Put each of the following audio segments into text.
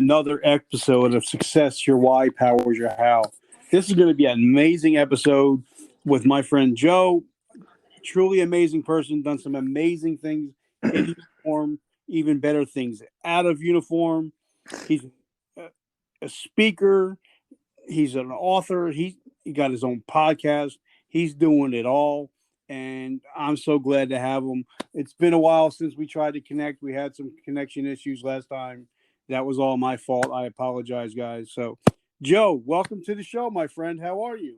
another episode of Success Your Why Powers Your How. This is going to be an amazing episode with my friend Joe. Truly amazing person, done some amazing things in uniform, even better things out of uniform. He's a speaker, he's an author, he got his own podcast, he's doing it all. And I'm so glad to have him. It's been a while since we tried to connect. We had some connection issues last time. That was all my fault. I apologize, guys. So, Joe, welcome to the show, my friend. How are you?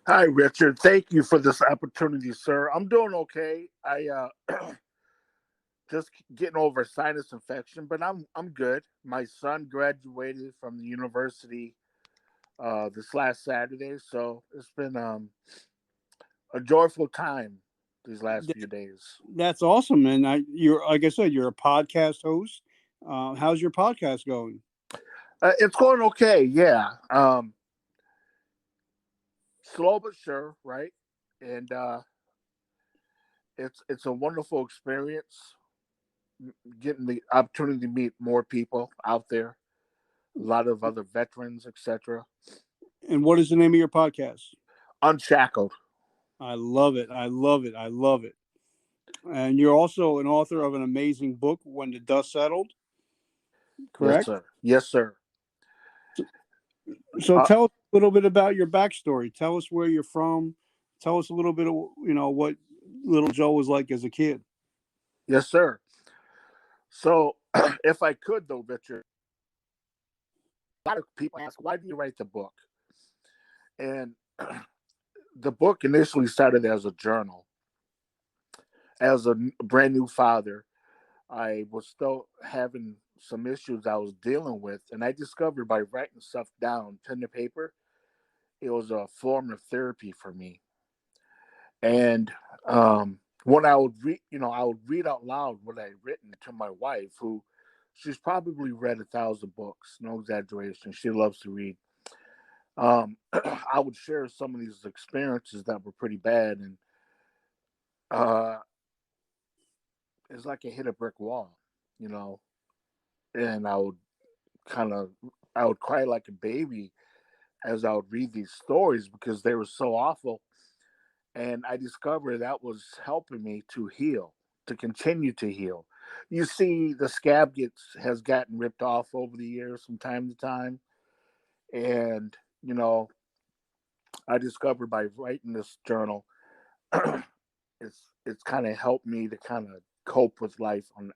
Hi, Richard. Thank you for this opportunity, sir. I'm doing okay. I just getting over a sinus infection, but I'm good. My son graduated from the university this last Saturday, so it's been a joyful time these last few days. That's awesome, man. You're like I said, you're a podcast host. How's your podcast going? It's going okay, yeah. Slow but sure, right? And it's a wonderful experience getting the opportunity to meet more people out there, a lot of other veterans, etc. And what is the name of your podcast? Unshackled. I love it. I love it. I love it. And you're also an author of an amazing book, When the Dust Settled. Correct? Yes, sir. Yes, sir. So tell us a little bit about your backstory. Tell us where you're from. Tell us a little bit of what little Joe was like as a kid. Yes, sir. So, if I could, though, Richard, a lot of people ask, why do you write the book? And the book initially started as a journal. As a brand new father, I was still having some issues I was dealing with, and I discovered by writing stuff down, pen to paper, it was a form of therapy for me. And when I would read, I would read out loud what I had written to my wife, who she's probably read 1,000 books, no exaggeration. She loves to read. I would share some of these experiences that were pretty bad, and it's like I hit a brick wall, you know. And kind of, I would cry like a baby as I would read these stories because they were so awful. And I discovered that was helping me to heal, to continue to heal. You see, the scab has gotten ripped off over the years from time to time. And, I discovered by writing this journal, it's kind of helped me to kind of cope with life on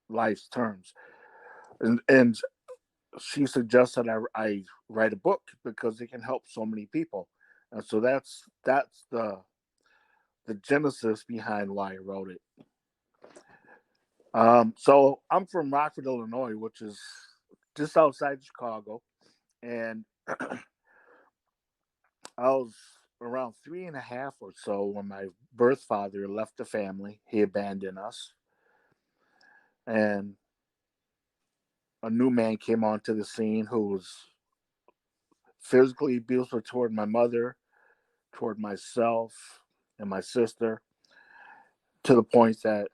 life's terms. And she suggested I write a book because it can help so many people. And so that's the genesis behind why I wrote it. So I'm from Rockford, Illinois, which is just outside Chicago. And I was around 3.5 or so when my birth father left the family. He abandoned us. And a new man came onto the scene who was physically abusive toward my mother, toward myself, and my sister, to the point that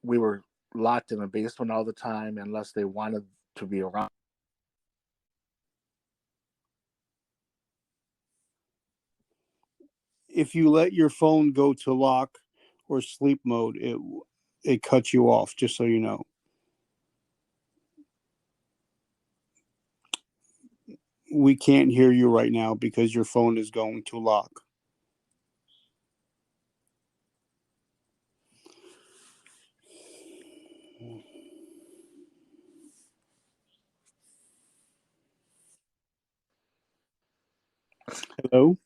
we were locked in a basement all the time unless they wanted to be around. If you let your phone go to lock or sleep mode, it cuts you off, just so you know. We can't hear you right now because your phone is going to lock. Hello?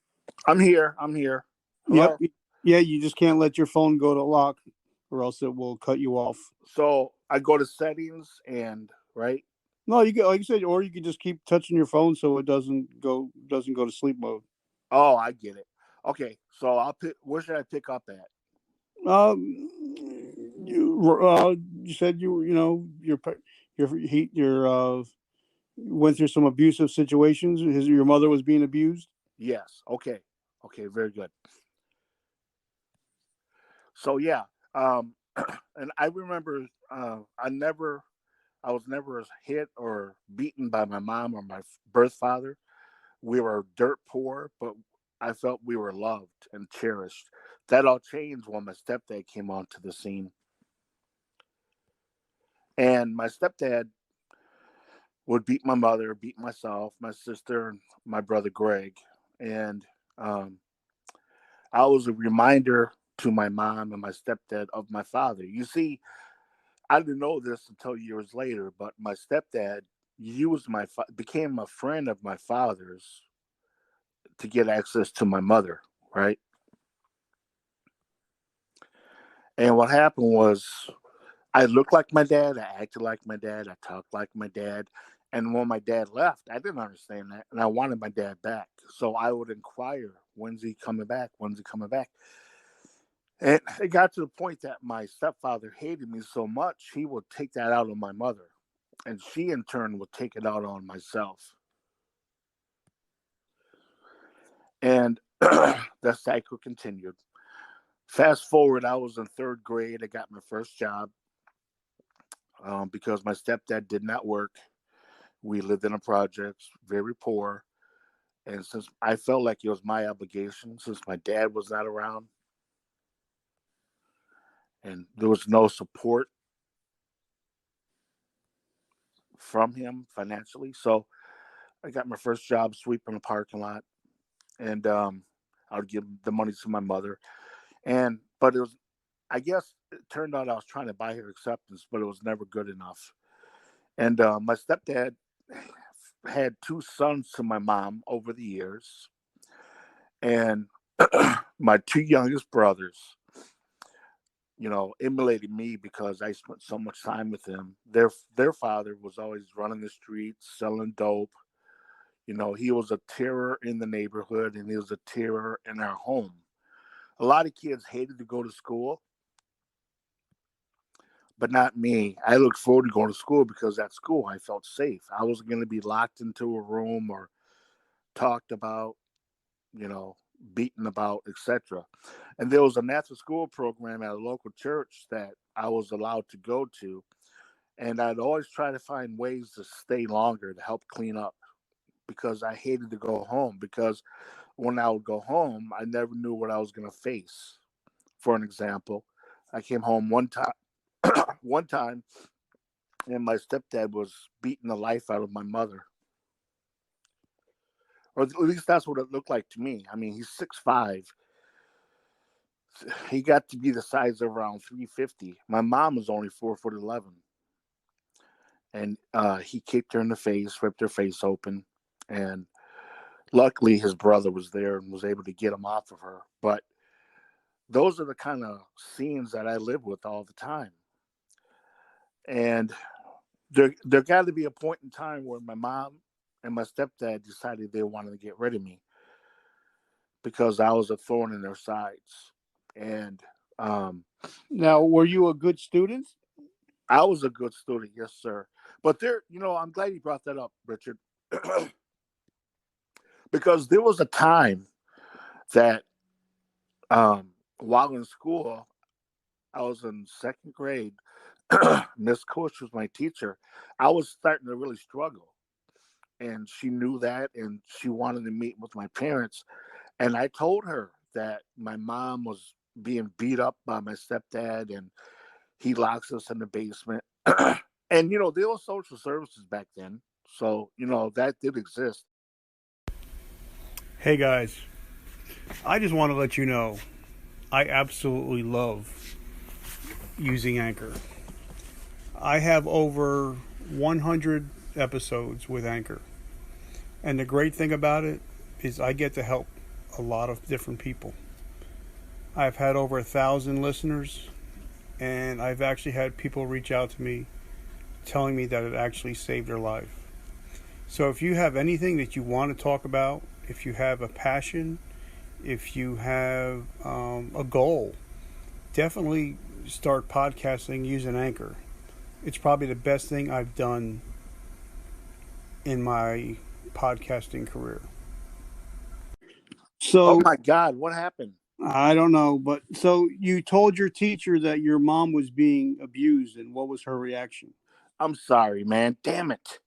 I'm here. Hello? Yep. Yeah, you just can't let your phone go to lock or else it will cut you off. So I go to settings and, right? No, you get, like you said, or you can just keep touching your phone so it doesn't go to sleep mode. Oh, I get it. Okay, so where should I pick up at? You said your went through some abusive situations. Your mother was being abused. Yes. Okay, very good. So yeah, and I remember I never I was never hit or beaten by my mom or my birth father. We were dirt poor, but I felt we were loved and cherished. That all changed when my stepdad came onto the scene. And my stepdad would beat my mother, beat myself, my sister, and my brother Greg. And um, I was a reminder to my mom and my stepdad of my father. You see, I didn't know this until years later, but my stepdad used became a friend of my father's to get access to my mother, right? And what happened was I looked like my dad, I acted like my dad, I talked like my dad. And when my dad left, I didn't understand that. And I wanted my dad back. So I would inquire, when's he coming back? When's he coming back? And it got to the point that my stepfather hated me so much, he would take that out on my mother. And she, in turn, would take it out on myself. And that cycle continued. Fast forward, I was in third grade. I got my first job because my stepdad did not work. We lived in a project, very poor. And since I felt like it was my obligation, since my dad was not around and there was no support from him financially. So I got my first job sweeping a parking lot, and I would give the money to my mother. But it was, I guess it turned out I was trying to buy her acceptance, but it was never good enough. And my stepdad had two sons to my mom over the years, and my two youngest brothers, emulated me because I spent so much time with them. Their father was always running the streets, selling dope. He was a terror in the neighborhood, and he was a terror in our home. A lot of kids hated to go to school, but not me. I looked forward to going to school because at school I felt safe. I wasn't going to be locked into a room or talked about, beaten about, etc. And there was an after school program at a local church that I was allowed to go to. And I'd always try to find ways to stay longer to help clean up because I hated to go home. Because when I would go home, I never knew what I was going to face. For an example, I came home one time, and my stepdad was beating the life out of my mother. Or at least that's what it looked like to me. I mean, he's 6'5". He got to be the size of around 350. My mom was only 4'11". And he kicked her in the face, ripped her face open. And luckily his brother was there and was able to get him off of her. But those are the kind of scenes that I live with all the time. And there got to be a point in time where my mom and my stepdad decided they wanted to get rid of me because I was a thorn in their sides. And now, were you a good student? I was a good student, yes, sir. But I'm glad you brought that up, Richard, because there was a time that while in school, I was in second grade. Miss Coach was my teacher. I was starting to really struggle. And she knew that, and she wanted to meet with my parents. And I told her that my mom was being beat up by my stepdad, and he locks us in the basement. And, there were social services back then. So, that did exist. Hey, guys. I just want to let you know I absolutely love using Anchor. I have over 100 episodes with Anchor. And the great thing about it is I get to help a lot of different people. I've had over 1,000 listeners, and I've actually had people reach out to me telling me that it actually saved their life. So if you have anything that you want to talk about, if you have a passion, if you have a goal, definitely start podcasting using Anchor. It's probably the best thing I've done in my podcasting career. So, oh my God, what happened? I don't know, but so you told your teacher that your mom was being abused, and what was her reaction? I'm sorry, man. Damn it.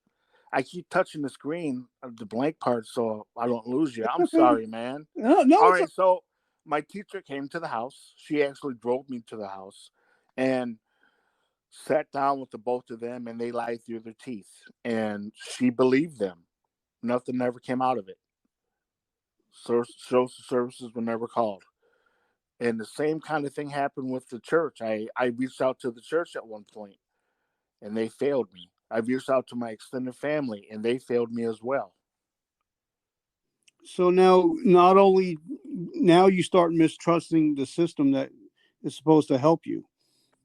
I keep touching the screen of the blank part so I don't lose you. I'm sorry, man. No, All it's right, so my teacher came to the house. She actually drove me to the house and sat down with the both of them, and they lied through their teeth. And she believed them. Nothing ever came out of it. Social services were never called. And the same kind of thing happened with the church. I reached out to the church at one point, and they failed me. I reached out to my extended family, and they failed me as well. so now not only now you start mistrusting the system that is supposed to help you.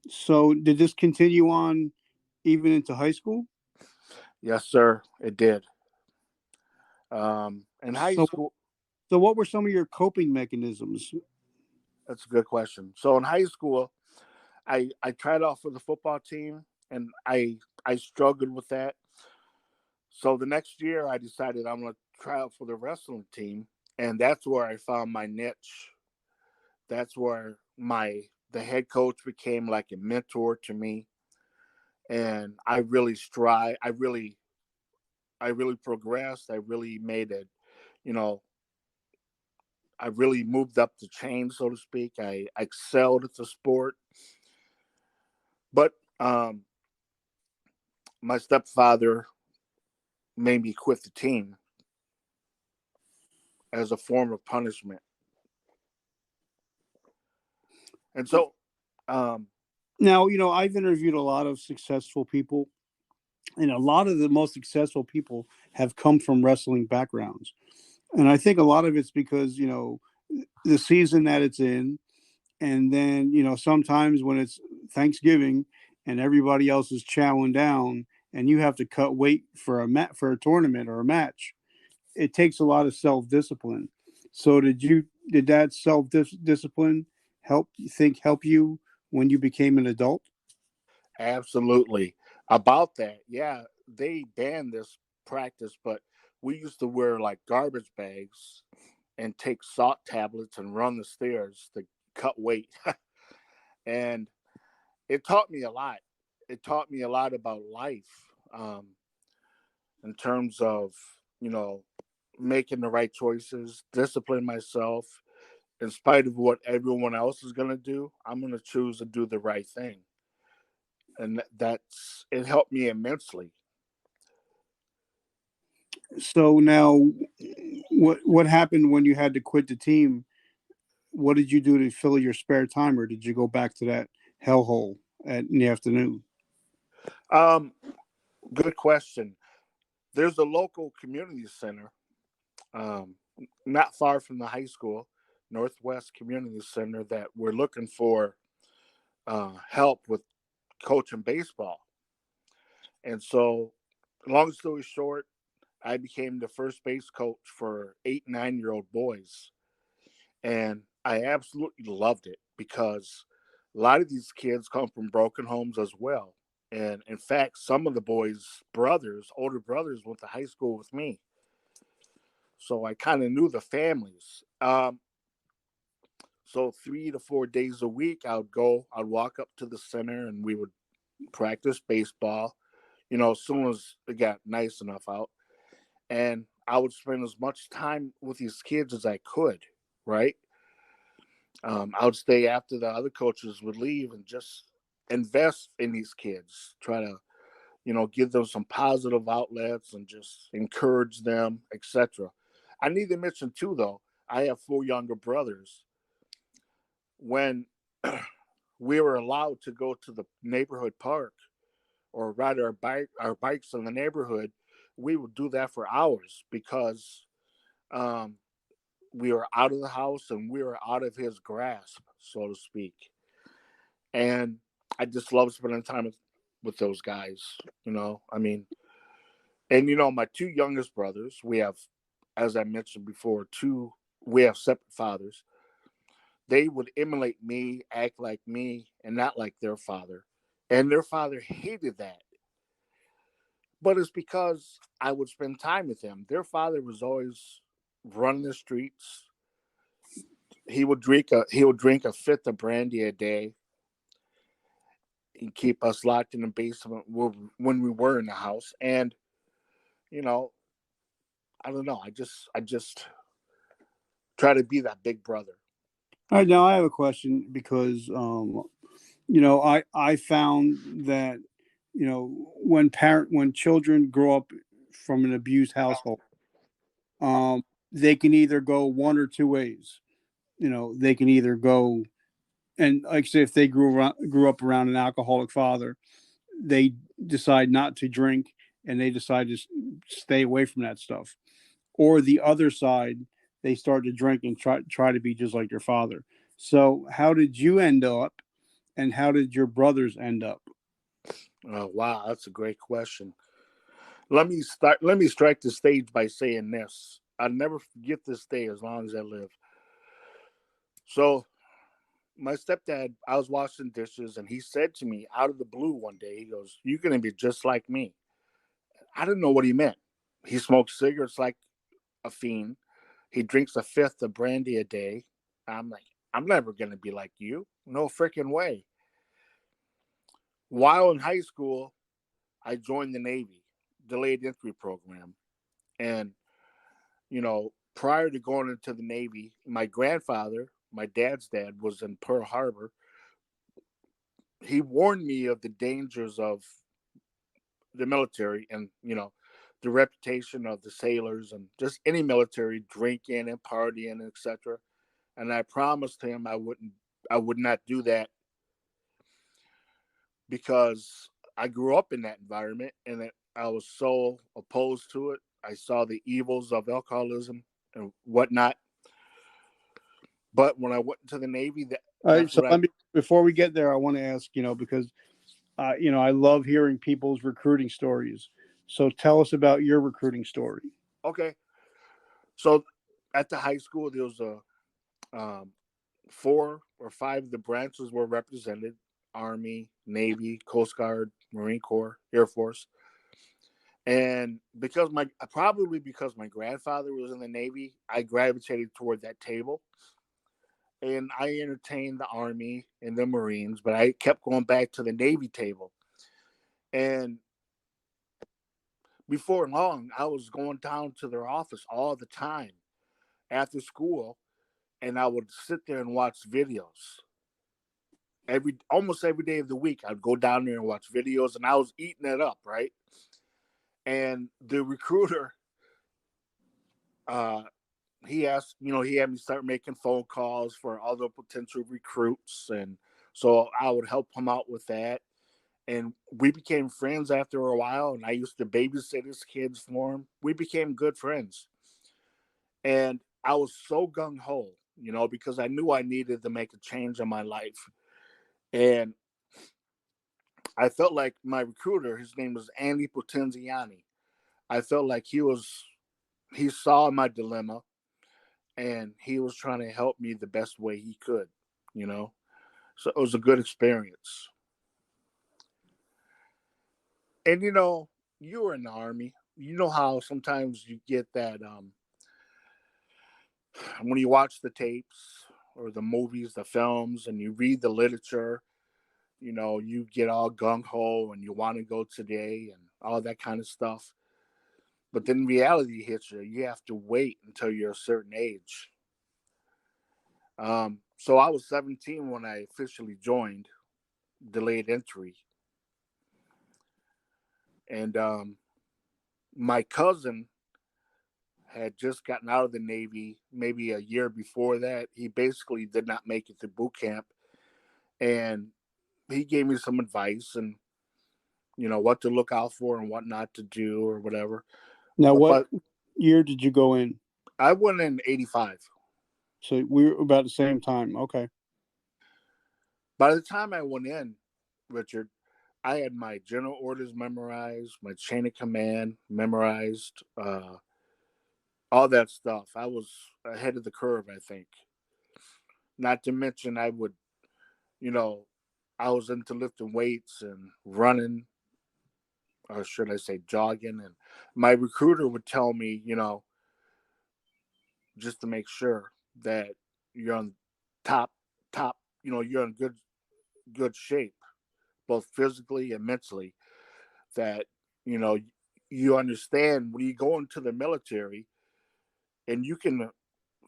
So did this continue on even into high school? Yes, sir, it did. In high So school, so what were some of your coping mechanisms? that's a good question. So in high school, I tried out for the football team, and I struggled with that. So the next year, I decided I'm going to try out for the wrestling team, and that's where I found my niche. That's where the head coach became like a mentor to me, and I really strive. I really progressed. I really made it. You know, I really moved up the chain, so to speak. I excelled at the sport, but my stepfather made me quit the team as a form of punishment. And so, um, Now, I've interviewed a lot of successful people, and a lot of the most successful people have come from wrestling backgrounds. And I think a lot of it's because, the season that it's in, and then, sometimes when it's Thanksgiving and everybody else is chowing down and you have to cut weight for for a tournament or a match, it takes a lot of self-discipline. So did that self-discipline help you when you became an adult? absolutely about that. Yeah, they banned this practice, but we used to wear like garbage bags and take salt tablets and run the stairs to cut weight. And it taught me a lot. It taught me a lot about life, in terms of, you know, making the right choices, discipline myself. In spite of what everyone else is going to do, I'm going to choose to do the right thing. And that's it helped me immensely. So now, what happened when you had to quit the team? What did you do to fill your spare time, or did you go back to that hellhole in the afternoon? Um, Good question. There's a local community center, um, not far from the high school, Northwest Community Center, that we're looking for help with coaching baseball. And so, long story short, I became the first base coach for 8, 9-year-old boys. And I absolutely loved it because a lot of these kids come from broken homes as well. And in fact, some of the boys' brothers, older brothers, went to high school with me. So I kind of knew the families. So 3 to 4 days a week, I'd walk up to the center and we would practice baseball, as soon as it got nice enough out. And I would spend as much time with these kids as I could, right? I would stay after the other coaches would leave and just invest in these kids, try to, give them some positive outlets and just encourage them, etc. I need to mention too, though, I have 4 younger brothers. When we were allowed to go to the neighborhood park or ride our bikes in the neighborhood, we would do that for hours because um, we were out of the house and we were out of his grasp, so to speak. And I just love spending time with those guys. I mean, and my 2 youngest brothers, we have, as I mentioned before, we have separate fathers. They would emulate me, act like me, and not like their father. And their father hated that. But it's because I would spend time with them. Their father was always running the streets. He would drink a fifth of brandy a day. He'd keep us locked in the basement when we were in the house. And, you know, I don't know. I just try to be that big brother. All right, now I have a question because I found that when children grow up from an abused household, they can either go one or two ways. They can either go, and like I say, if they grew up around an alcoholic father, they decide not to drink and they decide to stay away from that stuff. Or the other side, they start to drink and try to be just like their father. So, how did you end up, and how did your brothers end up? Wow, that's a great question. Let me strike the stage by saying this. I'll never forget this day as long as I live. So my stepdad, I was washing dishes and he said to me out of the blue one day, he goes, "You're gonna be just like me." I didn't know what he meant. He smokes cigarettes like a fiend. He drinks a fifth of brandy a day. I'm like, I'm never gonna be like you. No freaking way. While in high school, I joined the Navy, delayed entry program. And, prior to going into the Navy, my grandfather, my dad's dad, was in Pearl Harbor. He warned me of the dangers of the military and, the reputation of the sailors and just any military drinking and partying, etc. And I promised him I would not do that because I grew up in that environment and I was so opposed to it. I saw the evils of alcoholism and whatnot. But when I went into the Navy, All right, that's so what I. let me before we get there, I want to ask, because I love hearing people's recruiting stories. So tell us about your recruiting story. Okay. So at the high school, there was um, 4 or 5 of the branches were represented: Army, Navy, Coast Guard, Marine Corps, Air Force. And because my grandfather was in the Navy, I gravitated toward that table. And I entertained the Army and the Marines, but I kept going back to the Navy table. And before long, I was going down to their office all the time after school, and I would sit there and watch videos. Almost every day of the week, I'd go down there and watch videos, and I was eating it up, right? And the recruiter, uh, he had me start making phone calls for other potential recruits, and so I would help him out with that. And we became friends after a while, and I used to babysit his kids for him. We became good friends. And I was so gung ho, because I knew I needed to make a change in my life. And I felt like my recruiter, his name was Andy Potenziani. I felt like he saw my dilemma and he was trying to help me the best way he could, you know? So it was a good experience. And, you were in the Army. You know how sometimes you get that when you watch the tapes or the movies, the films, and you read the literature, you get all gung ho and you want to go today and all that kind of stuff. But then reality hits you. You have to wait until you're a certain age. So I was 17 when I officially joined delayed entry. And my cousin had just gotten out of the Navy maybe a year before that. He basically did not make it to boot camp. And he gave me some advice and, what to look out for and what not to do or whatever. Now, what But year did you go in? I went in 85. So we were about the same time. Okay. By the time I went in, Richard, I had my general orders memorized, my chain of command memorized, all that stuff. I was ahead of the curve, I think. Not to mention, you know, I was into lifting weights and running, or should I say jogging. And my recruiter would tell me, just to make sure that you're on top, you're in good shape. both physically and mentally, that, you know, you understand when you go into the military, and you can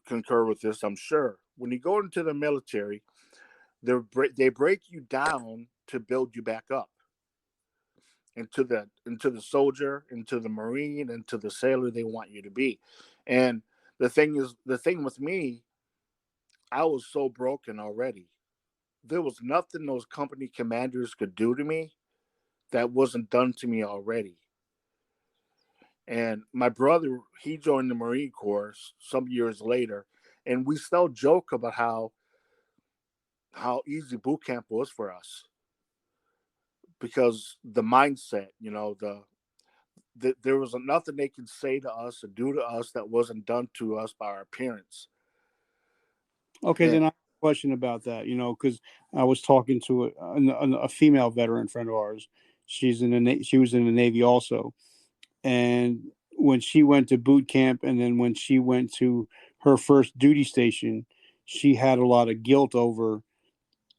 concur with this, I'm sure. When you go into the military, they break you down to build you back up into the soldier, into the Marine, into the sailor they want you to be. And the thing with me, I was so broken already. There was nothing those company commanders could do to me that wasn't done to me already. And my brother, he joined the Marine Corps some years later, and we still joke about how easy boot camp was for us, because the mindset, you know, there was nothing they could say to us or do to us that wasn't done to us by our parents. Okay, And then I have a question about that. Because I was talking to a female veteran friend of ours. She was in the Navy also, and when she went to boot camp, and then when she went to her first duty station, she had a lot of guilt over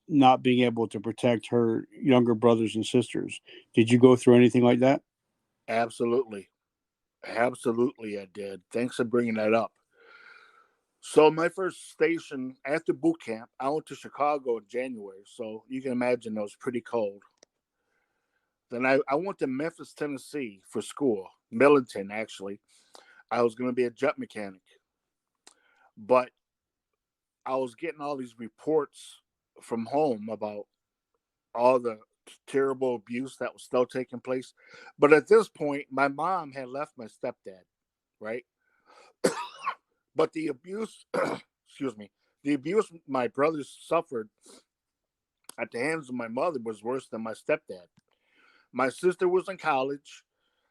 not being able to protect her younger brothers and sisters. Did you go through anything like that? absolutely, absolutely, I did. Thanks for bringing that up. So my first station after boot camp, I went to Chicago in January. So you can imagine it was pretty cold. Then I went to Memphis, Tennessee for school, Millington actually. I was going to be a jet mechanic, but I was getting all these reports from home about all the terrible abuse that was still taking place. But at this point, my mom had left my stepdad, right? But the abuse, excuse me, the abuse my brothers suffered at the hands of my mother was worse than my stepdad. My sister was in college,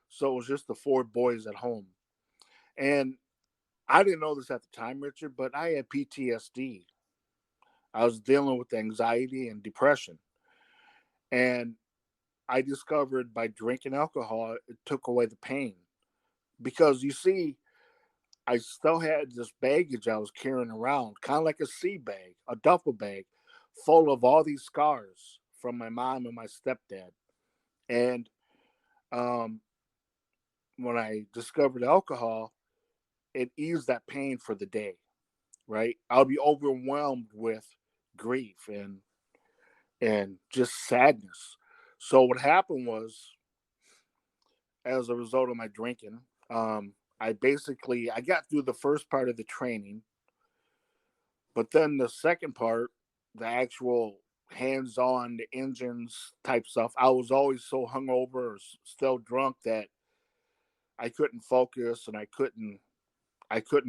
so it was just the four boys at home. And I didn't know this at the time, Richard, but I had PTSD. I was dealing with anxiety and depression. And I discovered by drinking alcohol, it took away the pain. Because you see, I still had this baggage I was carrying around, kind of like a sea bag, a duffel bag, full of all these scars from my mom and my stepdad. And um, when I discovered alcohol, it eased that pain for the day, right? I'll be overwhelmed with grief and just sadness. So what happened was, as a result of my drinking, I got through the first part of the training, but then the second part, the actual hands-on, the engines type stuff, I was always so hungover or still drunk that I couldn't focus, and I couldn't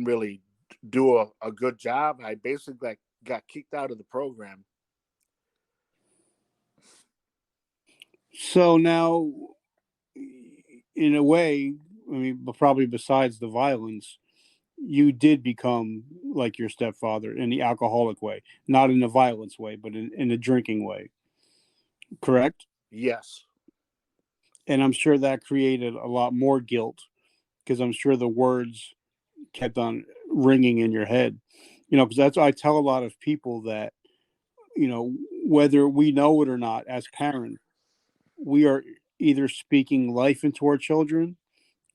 really do a good job. I basically got kicked out of the program. So now, in a way, I mean, but probably besides the violence, you did become like your stepfather in the alcoholic way, not in the violence way, but in the drinking way. Correct? Yes. And I'm sure that created a lot more guilt because I'm sure the words kept on ringing in your head. Because that's what I tell a lot of people that, whether we know it or not, as parents, we are either speaking life into our children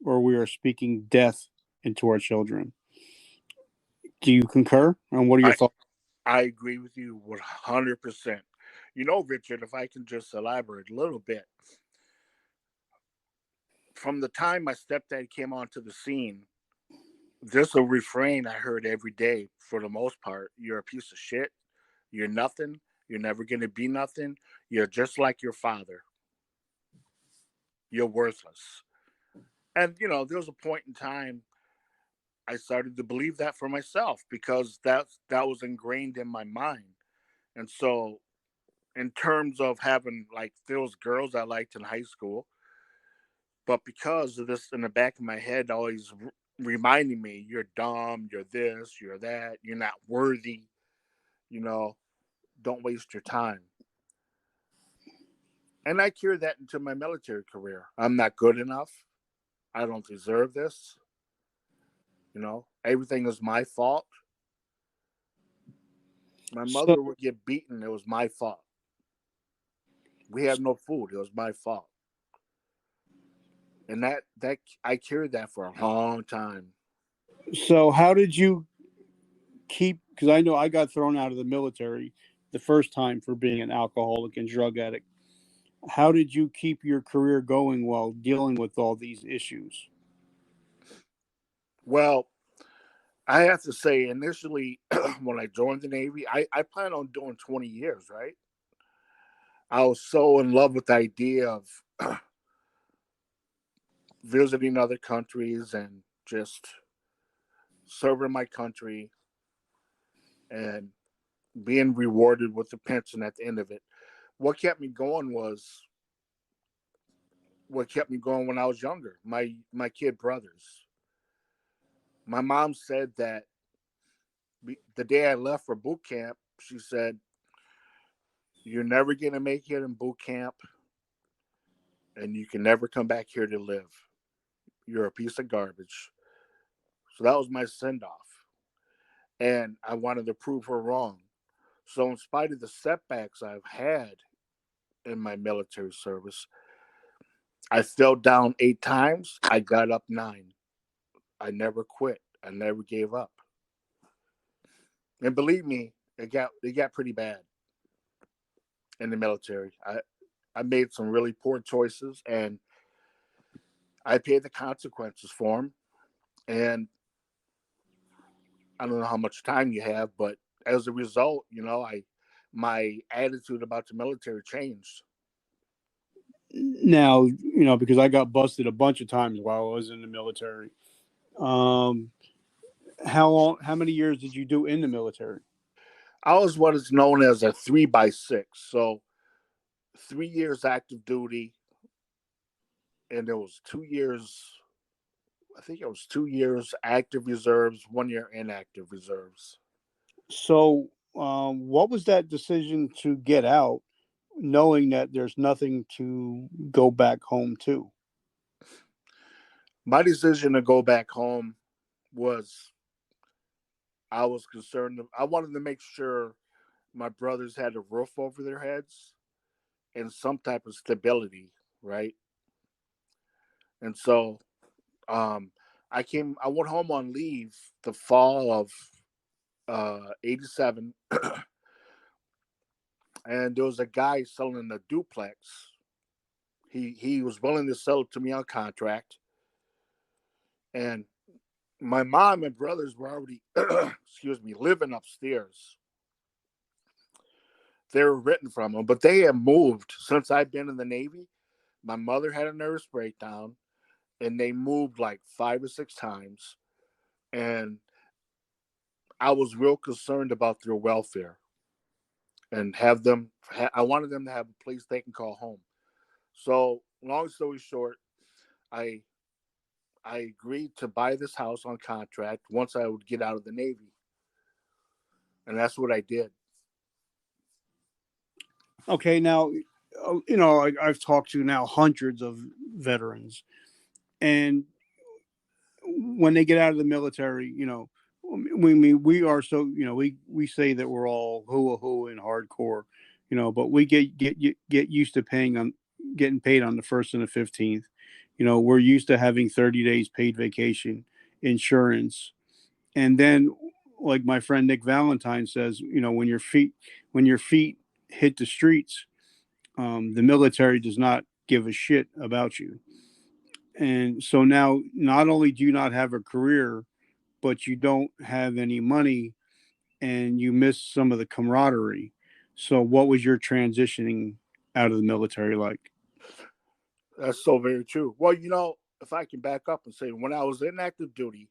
or we are speaking death into our children. Do you concur? And what are your I, thoughts? I agree with you 100%. You know, Richard, if I can just elaborate a little bit, from the time my stepdad came onto the scene, there's a refrain I heard every day for the most part. You're a piece of shit. You're nothing. You're never going to be nothing. You're just like your father. You're worthless. And, you know, there was a point in time I started to believe that for myself because that was ingrained in my mind. And so, in terms of having, like, there was girls I liked in high school, but because of this in the back of my head, always reminding me, you're dumb, you're this, you're that, you're not worthy, you know, don't waste your time. And I carried that into my military career. I'm not good enough. I don't deserve this. You know, everything is my fault. My So, mother would get beaten. It was my fault. We have no food. It was my fault. And that I carried that for a long time. So how did you keep? Because I know I got thrown out of the military the first time for being an alcoholic and drug addict. How did you keep your career going while dealing with all these issues? Well, I have to say, initially, when I joined the Navy, I planned on doing 20 years, right? I was so in love with the idea of visiting other countries and just serving my country and being rewarded with a pension at the end of it. What kept me going was what kept me going when I was younger. My kid brothers. My mom said that the day I left for boot camp, she said, "You're never gonna make it in boot camp, and you can never come back here to live. You're a piece of garbage." So that was my send off, and I wanted to prove her wrong. So, in spite of the setbacks I've had in my military service, I fell down 8 times. I got up 9. I never quit. I never gave up. And believe me, it got pretty bad in the military. I made some really poor choices, and I paid the consequences for them. And I don't know how much time you have, but as a result, my attitude about the military changed. Now, because I got busted a bunch of times while I was in the military. Um, how long? How many years did you do in the military? I was what is known as a 3 by 6. So 3 years active duty, and there was 2 years. I think it was 2 years active reserves, 1 year inactive reserves. So, what was that decision to get out, knowing that there's nothing to go back home to? My decision to go back home was I was concerned. I wanted to make sure my brothers had a roof over their heads and some type of stability, right? And so um, I went home on leave the fall of '87, and there was a guy selling a duplex. He was willing to sell it to me on contract, and my mom and brothers were already, excuse me, living upstairs. They were written from him, but they had moved since I've been in the Navy. My mother had a nervous breakdown, and they moved like 5 or 6 times, and I was real concerned about their welfare and have them. I wanted them to have a place they can call home. So, long story short, I I agreed to buy this house on contract once I would get out of the Navy, and that's what I did. Okay, now, I've talked to now hundreds of veterans, and when they get out of the military, we are so we say that we're all hoo hoo and hardcore, but we get used to getting paid on the first and the 15th. We're used to having 30 days paid vacation, insurance, and then like my friend Nick Valentine says, when your feet hit the streets, the military does not give a shit about you. And so now, not only do you not have a career, but you don't have any money and you miss some of the camaraderie. So, what was your transitioning out of the military like? That's so very true. Well, if I can back up and say, when I was in active duty,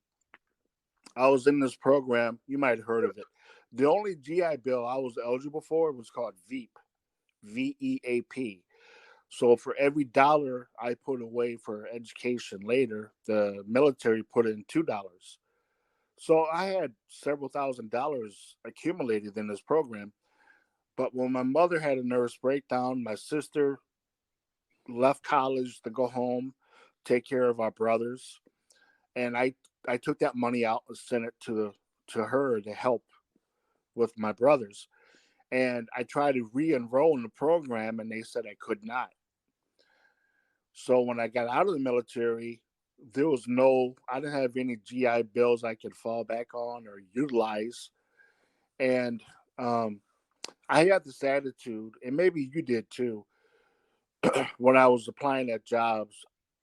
I was in this program. You might have heard of it. The only GI Bill I was eligible for was called VEAP, VEAP. So for every dollar I put away for education later, the military put in $2. So I had several $1,000s accumulated in this program. But when my mother had a nervous breakdown, my sister left college to go home, take care of our brothers, and I took that money out and sent it to her to help with my brothers. And I tried to re-enroll in the program, and they said I could not. So when I got out of the military, I didn't have any GI bills I could fall back on or utilize. And I had this attitude, and maybe you did too, when I was applying at jobs.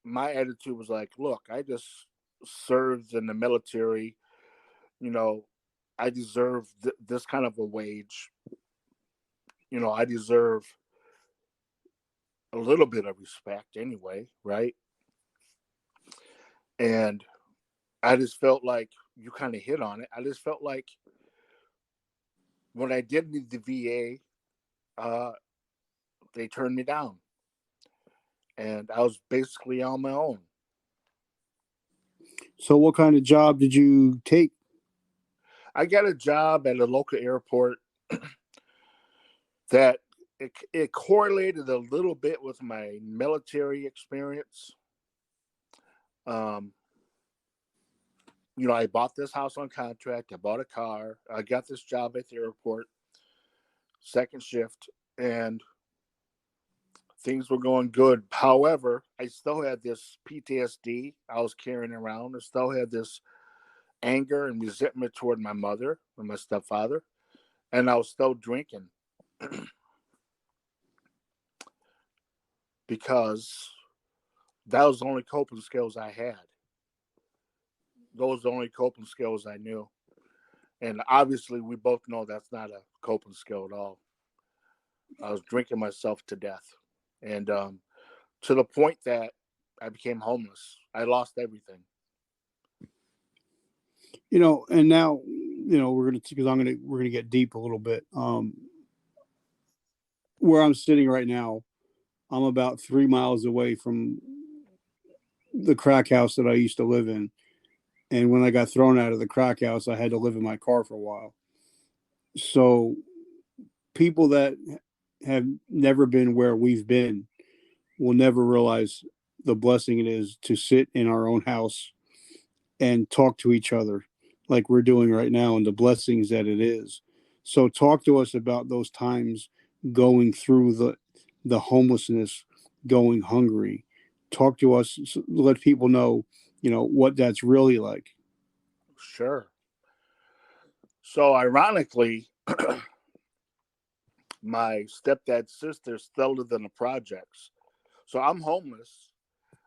My attitude was like, look, I just served in the military. I deserve this kind of a wage. I deserve a little bit of respect anyway, right? And I just felt like you kind of hit on it. I just felt like when I did need the VA, they turned me down. And I was basically on my own. So what kind of job did you take? I got a job at a local airport that it correlated a little bit with my military experience. I bought this house on contract. I bought a car. I got this job at the airport, second shift, and things were going good. However, I still had this PTSD I was carrying around. I still had this anger and resentment toward my mother and my stepfather, and I was still drinking because that was the only coping skills I had. Those are the only coping skills I knew. And obviously, we both know that's not a coping skill at all. I was drinking myself to death. And to the point that I became homeless. I lost everything. And now, we're gonna get deep a little bit. Where I'm sitting right now, I'm about 3 miles away from the crack house that I used to live in. And when I got thrown out of the crack house, I had to live in my car for a while. So people that have never been where we've been will never realize the blessing it is to sit in our own house and talk to each other like we're doing right now, and the blessings that it is. So talk to us about those times going through the homelessness, going hungry. Talk to us, let people know, what that's really like. Sure. So ironically, my stepdad's sister still lived in the projects. So I'm homeless.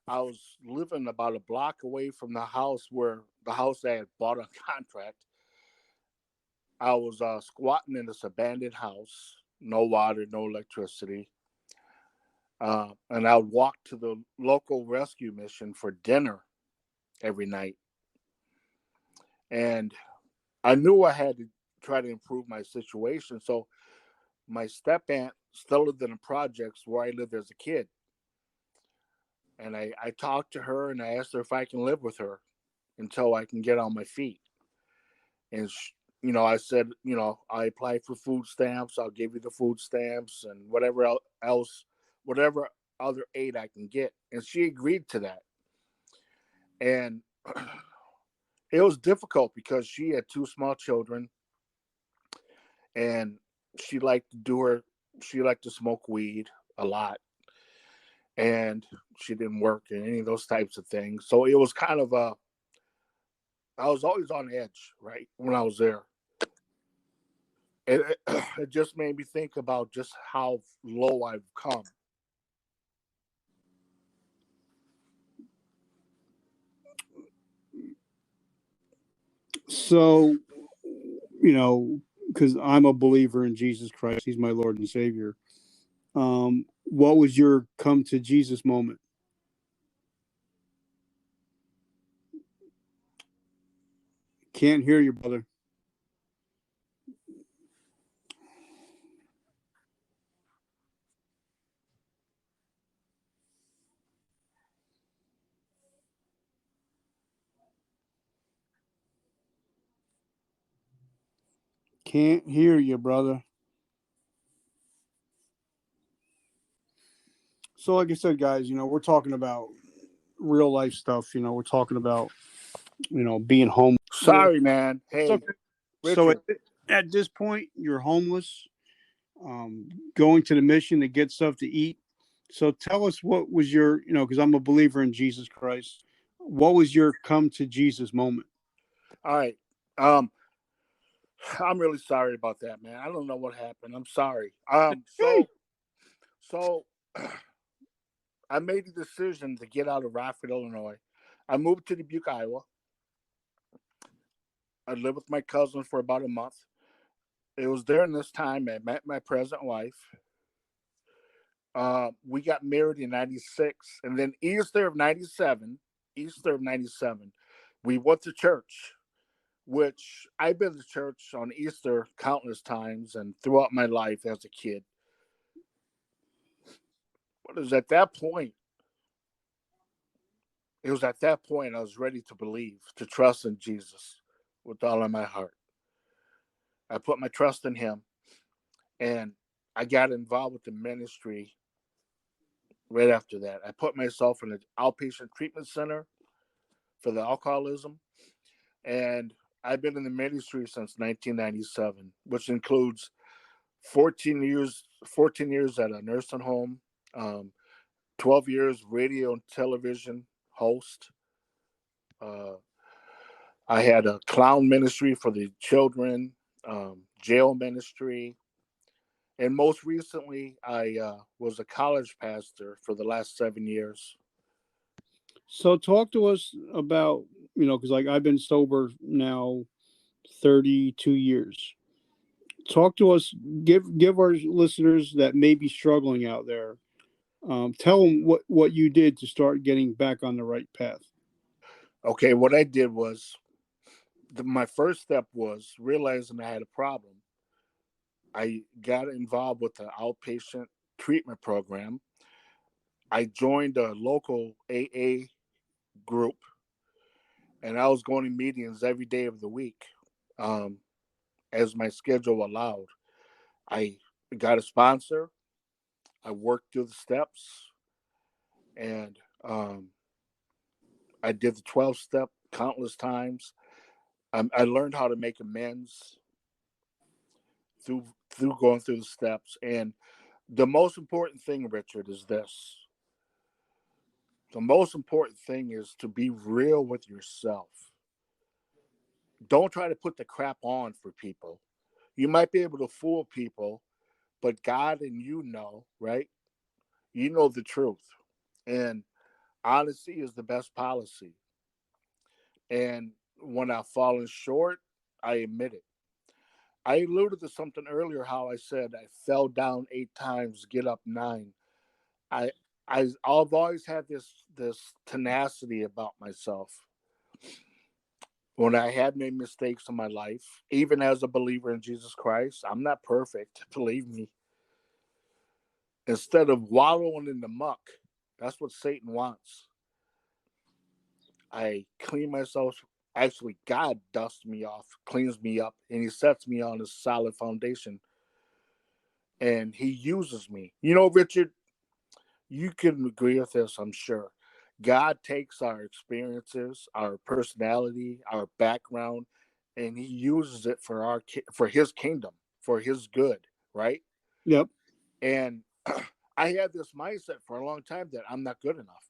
I was living about a block away from the house I had bought on contract. I was squatting in this abandoned house, no water, no electricity. And I would walk to the local rescue mission for dinner every night. And I knew I had to try to improve my situation. So my step aunt still lived in the projects where I lived as a kid. And I talked to her and I asked her if I can live with her until I can get on my feet. And, I said, I apply for food stamps. I'll give you the food stamps and whatever else, whatever other aid I can get. And she agreed to that. And it was difficult because she had 2 small children and she liked to smoke weed a lot. And she didn't work in any of those types of things. So it was kind of I was always on edge, right, when I was there. It just made me think about just how low I've come. So, because I'm a believer in Jesus Christ, He's my Lord and Savior. What was your come to Jesus moment? Can't hear you, brother. Can't hear you, brother. So, like I said, guys, we're talking about real life stuff. We're talking about, being homeless. Sorry, man. Hey, Okay. Richard. So at this point, you're homeless. going to the mission to get stuff to eat. So tell us, what was your, because I'm a believer in Jesus Christ. What was your come to Jesus moment? All right. Um, I'm really sorry about that, man. I don't know what happened. I'm sorry. So I made the decision to get out of Rockford, Illinois. I moved to Dubuque, Iowa. I lived with my cousin for about a month. It was during this time I met my present wife. We got married in '96, and then Easter of '97, we went to church. Which I've been to church on Easter countless times and throughout my life as a kid. But it was at that point. It was at that point I was ready to believe, to trust in Jesus with all of my heart. I put my trust in Him, and I got involved with the ministry right after that. I put myself in an outpatient treatment center for the alcoholism, and I've been in the ministry since 1997, which includes 14 years at a nursing home, 12 years radio and television host. I had a clown ministry for the children, jail ministry, and most recently, I was a college pastor for the last 7 years. So talk to us about, because like I've been sober now 32 years. Talk to us, give our listeners that may be struggling out there, tell them what you did to start getting back on the right path. Okay, what I did was, my first step was realizing I had a problem. I got involved with the outpatient treatment program. I joined a local AA group, and I was going to meetings every day of the week, as my schedule allowed. I got a sponsor. I worked through the steps, and I did the 12 step countless times. I learned how to make amends through going through the steps. And the most important thing, Richard, is this. The most important thing is to be real with yourself. Don't try to put the crap on for people. You might be able to fool people, but God and you know, right? You know the truth. And honesty is the best policy. And when I've fallen short, I admit it. I alluded to something earlier how I said I fell down 8 times, get up 9. I I've always had this tenacity about myself. When I had made mistakes in my life, even as a believer in Jesus Christ, I'm not perfect, believe me. Instead of wallowing in the muck, that's what Satan wants. I clean myself. Actually, God dusts me off, cleans me up, and He sets me on a solid foundation. And He uses me. You know, Richard, you can agree with this, I'm sure. God takes our experiences, our personality, our background, and He uses it for His kingdom, for His good, right? Yep. And I had this mindset for a long time that I'm not good enough.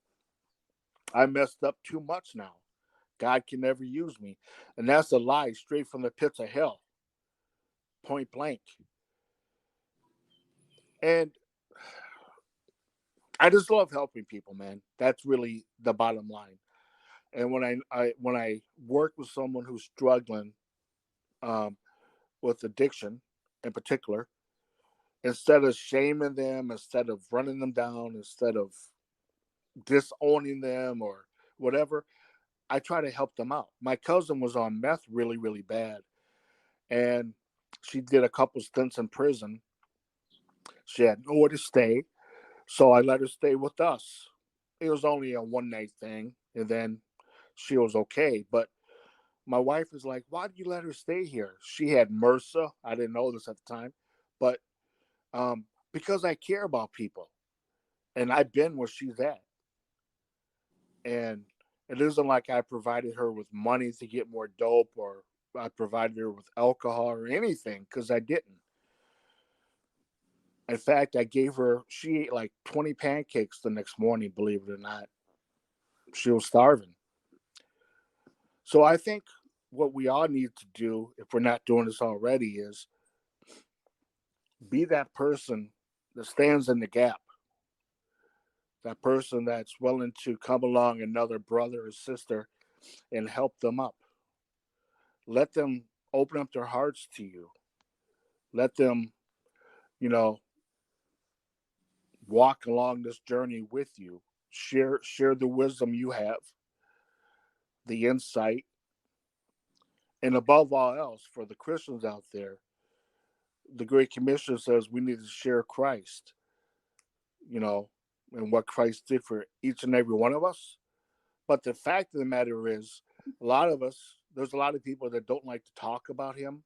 I messed up too much now. God can never use me. And that's a lie straight from the pits of hell, point blank. And I just love helping people, man. That's really the bottom line. And when I work with someone who's struggling um, with addiction in particular, instead of shaming them, instead of running them down, instead of disowning them or whatever, I try to help them out. My cousin was on meth really, really bad, and she did a couple stints in prison. She had nowhere to stay, so I let her stay with us. It was only a one night thing, and then she was okay. But my wife was like, "Why did you let her stay here?" She had MRSA. I didn't know this at the time, but because I care about people, and I've been where she's at, and it isn't like I provided her with money to get more dope or I provided her with alcohol or anything because I didn't. In fact, she ate like 20 pancakes the next morning, believe it or not. She was starving. So I think what we all need to do, if we're not doing this already, is be that person that stands in the gap, that person that's willing to come along another brother or sister and help them up. Let them open up their hearts to you. Let them, you know, walk along this journey with you. Share the wisdom you have, the insight, and above all else, for the Christians out there, the Great Commission says we need to share Christ, you know, and what Christ did for each and every one of us. But the fact of the matter is, there's a lot of people that don't like to talk about him.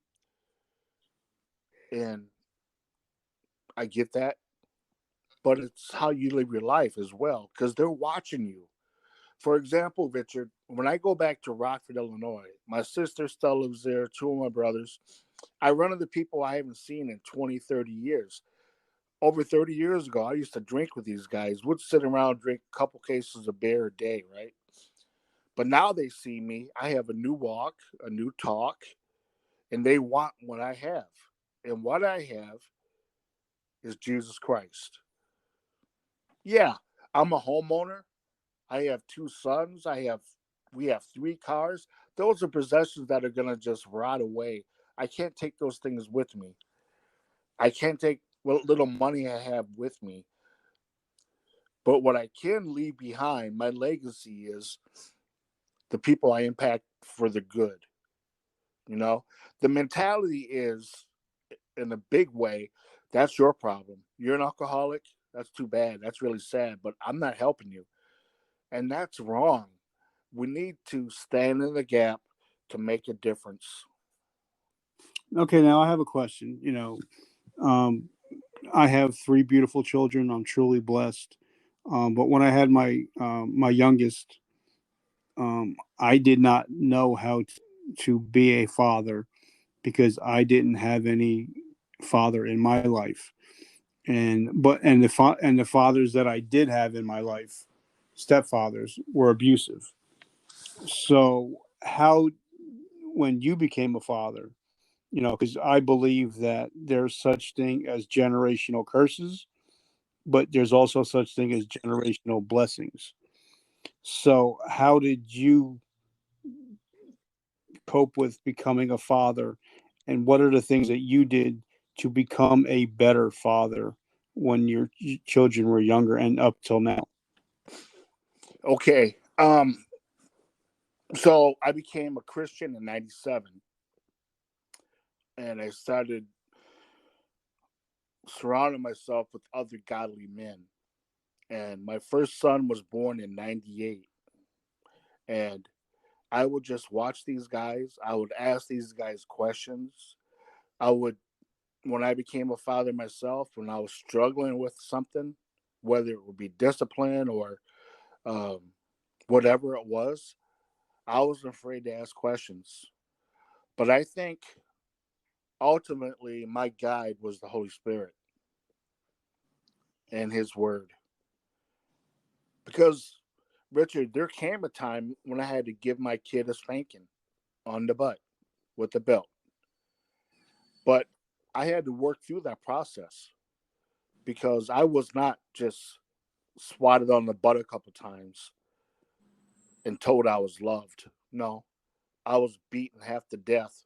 And I get that. But it's how you live your life as well, because they're watching you. For example, Richard, when I go back to Rockford, Illinois, my sister still lives there, two of my brothers. I run into people I haven't seen in 20, 30 years. Over 30 years ago, I used to drink with these guys. Would sit around, drink a couple cases of beer a day, right? But now they see me. I have a new walk, a new talk, and they want what I have. And what I have is Jesus Christ. Yeah, I'm a homeowner. I have two sons. We have three cars. Those are possessions that are gonna just rot away. I can't take those things with me. I can't take what little money I have with me. But what I can leave behind, my legacy is the people I impact for the good. You know, the mentality is in a big way, that's your problem. You're an alcoholic. That's too bad. That's really sad, but I'm not helping you. And that's wrong. We need to stand in the gap to make a difference. Okay, now I have a question. Um, I have three beautiful children. I'm truly blessed. But when I had my youngest, I did not know how to be a father because I didn't have any father in my life. And the fathers that I did have in my life, stepfathers, were abusive. So how, when you became a father, because I believe that there's such thing as generational curses, but there's also such thing as generational blessings. So how did you cope with becoming a father, and what are the things that you did to become a better father when your children were younger and up till now? Okay. So I became a Christian in 97 and I started surrounding myself with other godly men. And my first son was born in 98. And I would just watch these guys. I would ask these guys questions. I would, when I became a father myself, when I was struggling with something, whether it would be discipline or um, whatever it was, I wasn't afraid to ask questions. But I think ultimately my guide was the Holy Spirit and His Word. Because, Richard, there came a time when I had to give my kid a spanking on the butt with the belt. But I had to work through that process because I was not just swatted on the butt a couple times and told I was loved. No, I was beaten half to death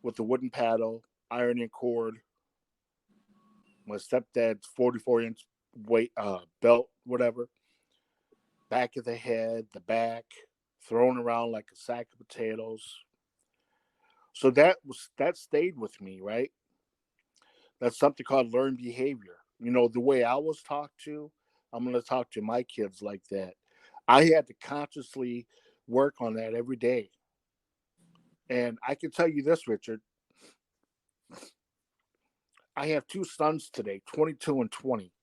with a wooden paddle, ironing cord, my stepdad's 44-inch weight belt, whatever, back of the head, the back, thrown around like a sack of potatoes. So that stayed with me, right? That's something called learned behavior. You know, the way I was talked to, I'm going to talk to my kids like that. I had to consciously work on that every day. And I can tell you this, Richard, I have two sons today, 22 and 20.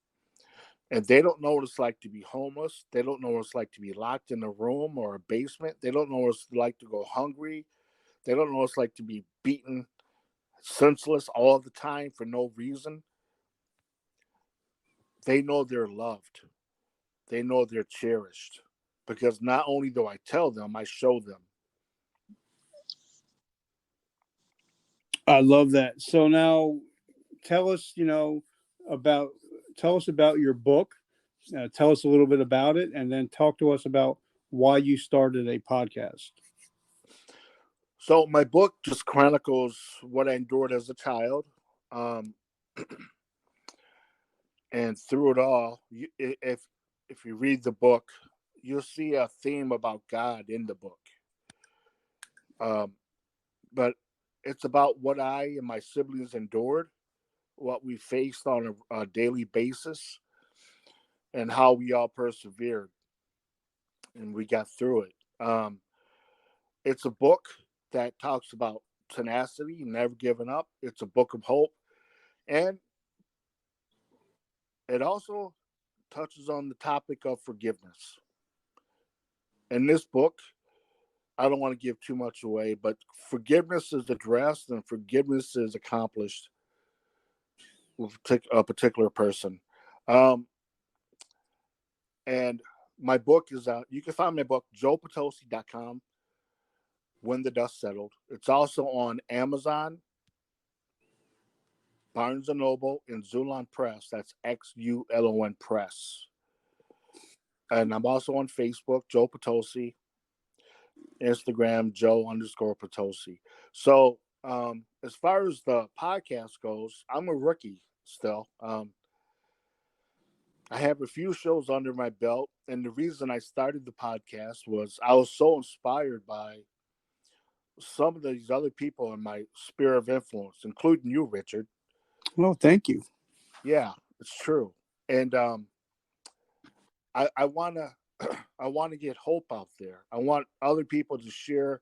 And they don't know what it's like to be homeless. They don't know what it's like to be locked in a room or a basement. They don't know what it's like to go hungry. They don't know what it's like to be beaten senseless all the time for no reason. they know they're loved. They know they're cherished. Because not only do I tell them, I show them. I love that. So now tell us, about tell us about your book. Tell us a little bit about it, and then talk to us about why you started a podcast. So my book just chronicles what I endured as a child. Um, and through it all, if you read the book, you'll see a theme about God in the book. Um, but it's about what I and my siblings endured, what we faced on a daily basis, and how we all persevered and we got through it. It's a book that talks about tenacity, never giving up. It's a book of hope, and it also touches on the topic of forgiveness. In this book, I don't want to give too much away, but forgiveness is addressed and forgiveness is accomplished with a particular person. Um, and my book is out. You can find my book, joepatosy.com, When the Dust Settled. It's also on Amazon, Barnes & Noble, and Xulon Press. That's Xulon Press. And I'm also on Facebook, Joe Potosi, Instagram, Joe_Potosi. So as far as the podcast goes, I'm a rookie still. I have a few shows under my belt. And the reason I started the podcast was I was so inspired by some of these other people in my sphere of influence, including you, Richard. Well, thank you. Yeah, it's true. And I want to I want to get hope out there. I want other people to share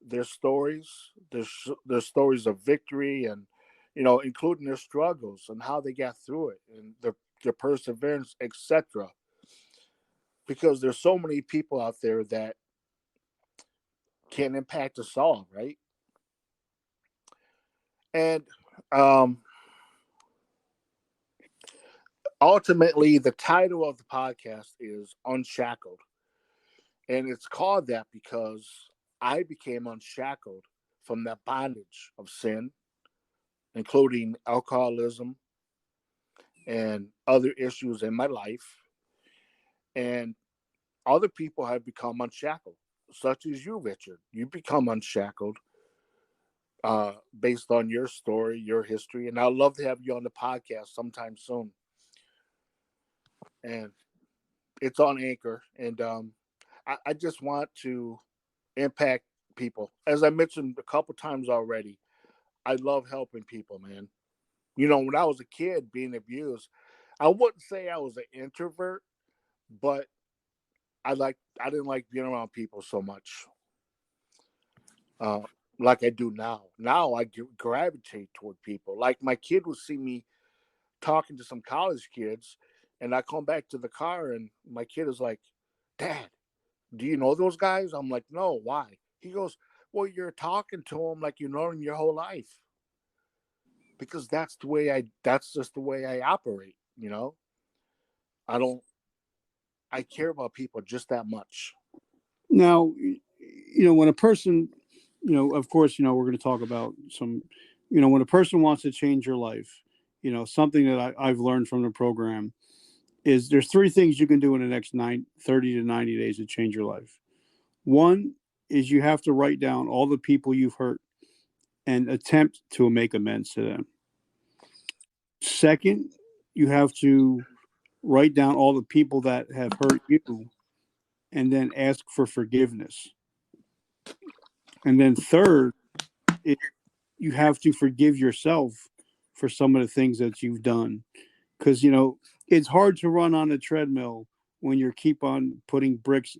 their stories, their stories of victory, and including their struggles and how they got through it and their perseverance, etc. Because there's so many people out there that can impact us all, right? And ultimately, the title of the podcast is Unshackled. And it's called that because I became unshackled from that bondage of sin, including alcoholism and other issues in my life. And other people have become unshackled, such as you, Richard. You become unshackled based on your story, your history. And I'd love to have you on the podcast sometime soon. And it's on Anchor. And I just want to impact people. As I mentioned a couple times already, I love helping people, man. When I was a kid being abused, I wouldn't say I was an introvert, but I didn't like being around people so much, uh, like I do now. Now I gravitate toward people. Like my kid would see me talking to some college kids, and I come back to the car, and my kid is like, "Dad, do you know those guys?" I'm like, "No, why?" He goes, "Well, you're talking to them like you know them your whole life." Because that's just the way I operate, I don't I care about people just that much. Now, when a person, of course, we're going to talk about some, when a person wants to change your life, something that I've learned from the program is there's three things you can do in the next 30 to 90 days to change your life. One is you have to write down all the people you've hurt and attempt to make amends to them. Second, you have to write down all the people that have hurt you and then ask for forgiveness. And then third, you have to forgive yourself for some of the things that you've done. Because, it's hard to run on a treadmill when you keep on putting bricks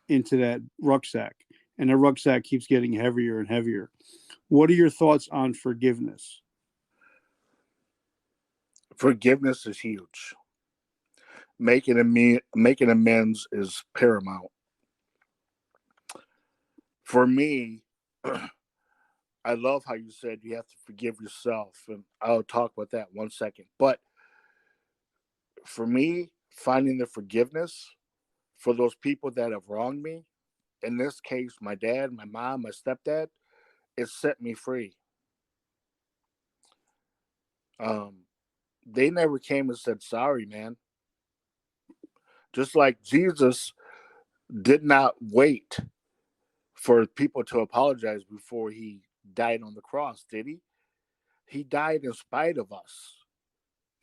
into that rucksack and the rucksack keeps getting heavier and heavier. What are your thoughts on forgiveness? Forgiveness is huge. Making amends is paramount. For me, I love how you said you have to forgive yourself, and I'll talk about that 1 second. But for me, finding the forgiveness for those people that have wronged me, in this case, my dad, my mom, my stepdad, it set me free. Um, they never came and said sorry, man. Just like Jesus did not wait for people to apologize before he died on the cross, did he? He died in spite of us,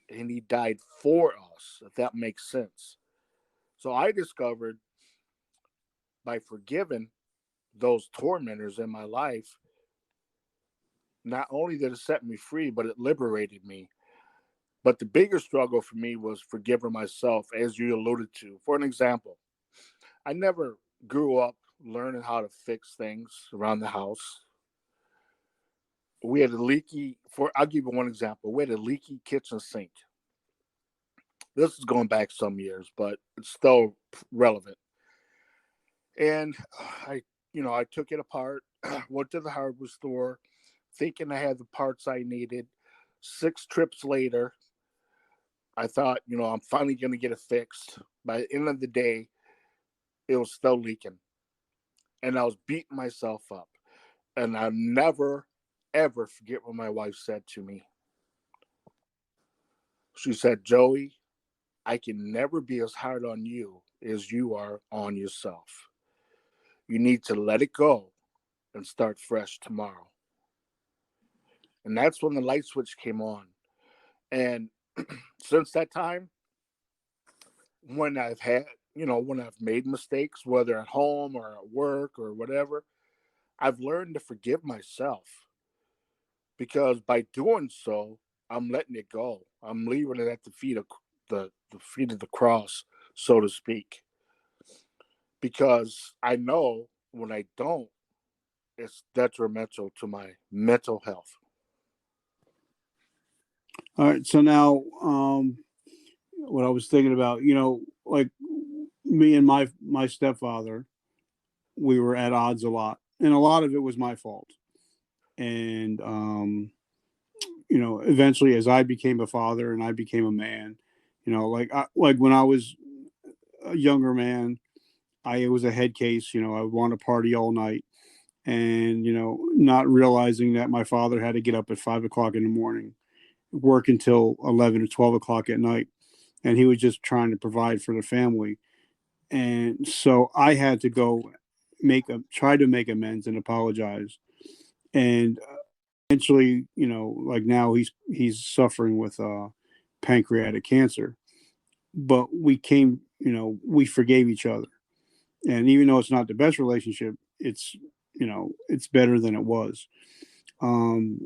and he died for us, if that makes sense. So I discovered by forgiving those tormentors in my life, not only did it set me free, but it liberated me. But the bigger struggle for me was forgiving myself, as you alluded to. For an example, I never grew up learning how to fix things around the house. We had a leaky, I'll give you one example. We had a leaky kitchen sink. This is going back some years, but it's still relevant. And I took it apart, went to the hardware store, thinking I had the parts I needed. 6 trips later, I thought, I'm finally going to get it fixed. By the end of the day, it was still leaking. And I was beating myself up. And I'll never, ever forget what my wife said to me. She said, Joey, I can never be as hard on you as you are on yourself. You need to let it go and start fresh tomorrow. And that's when the light switch came on. And since that time, when I've made mistakes, whether at home or at work or whatever, I've learned to forgive myself, because by doing so, I'm letting it go. I'm leaving it at the feet of the feet of the cross, so to speak. Because I know when I don't, it's detrimental to my mental health. All right. So now, what I was thinking about, like me and my stepfather, we were at odds a lot, and a lot of it was my fault. And eventually, as I became a father and I became a man, like when I was a younger man, I was a head case. I would want to party all night, and not realizing that my father had to get up at 5 o'clock in the morning, work until 11 or 12 o'clock at night, and he was just trying to provide for the family. And so I had to go try to make amends and apologize. And eventually, like now he's suffering with pancreatic cancer. But we forgave each other. And even though it's not the best relationship, it's better than it was. Um,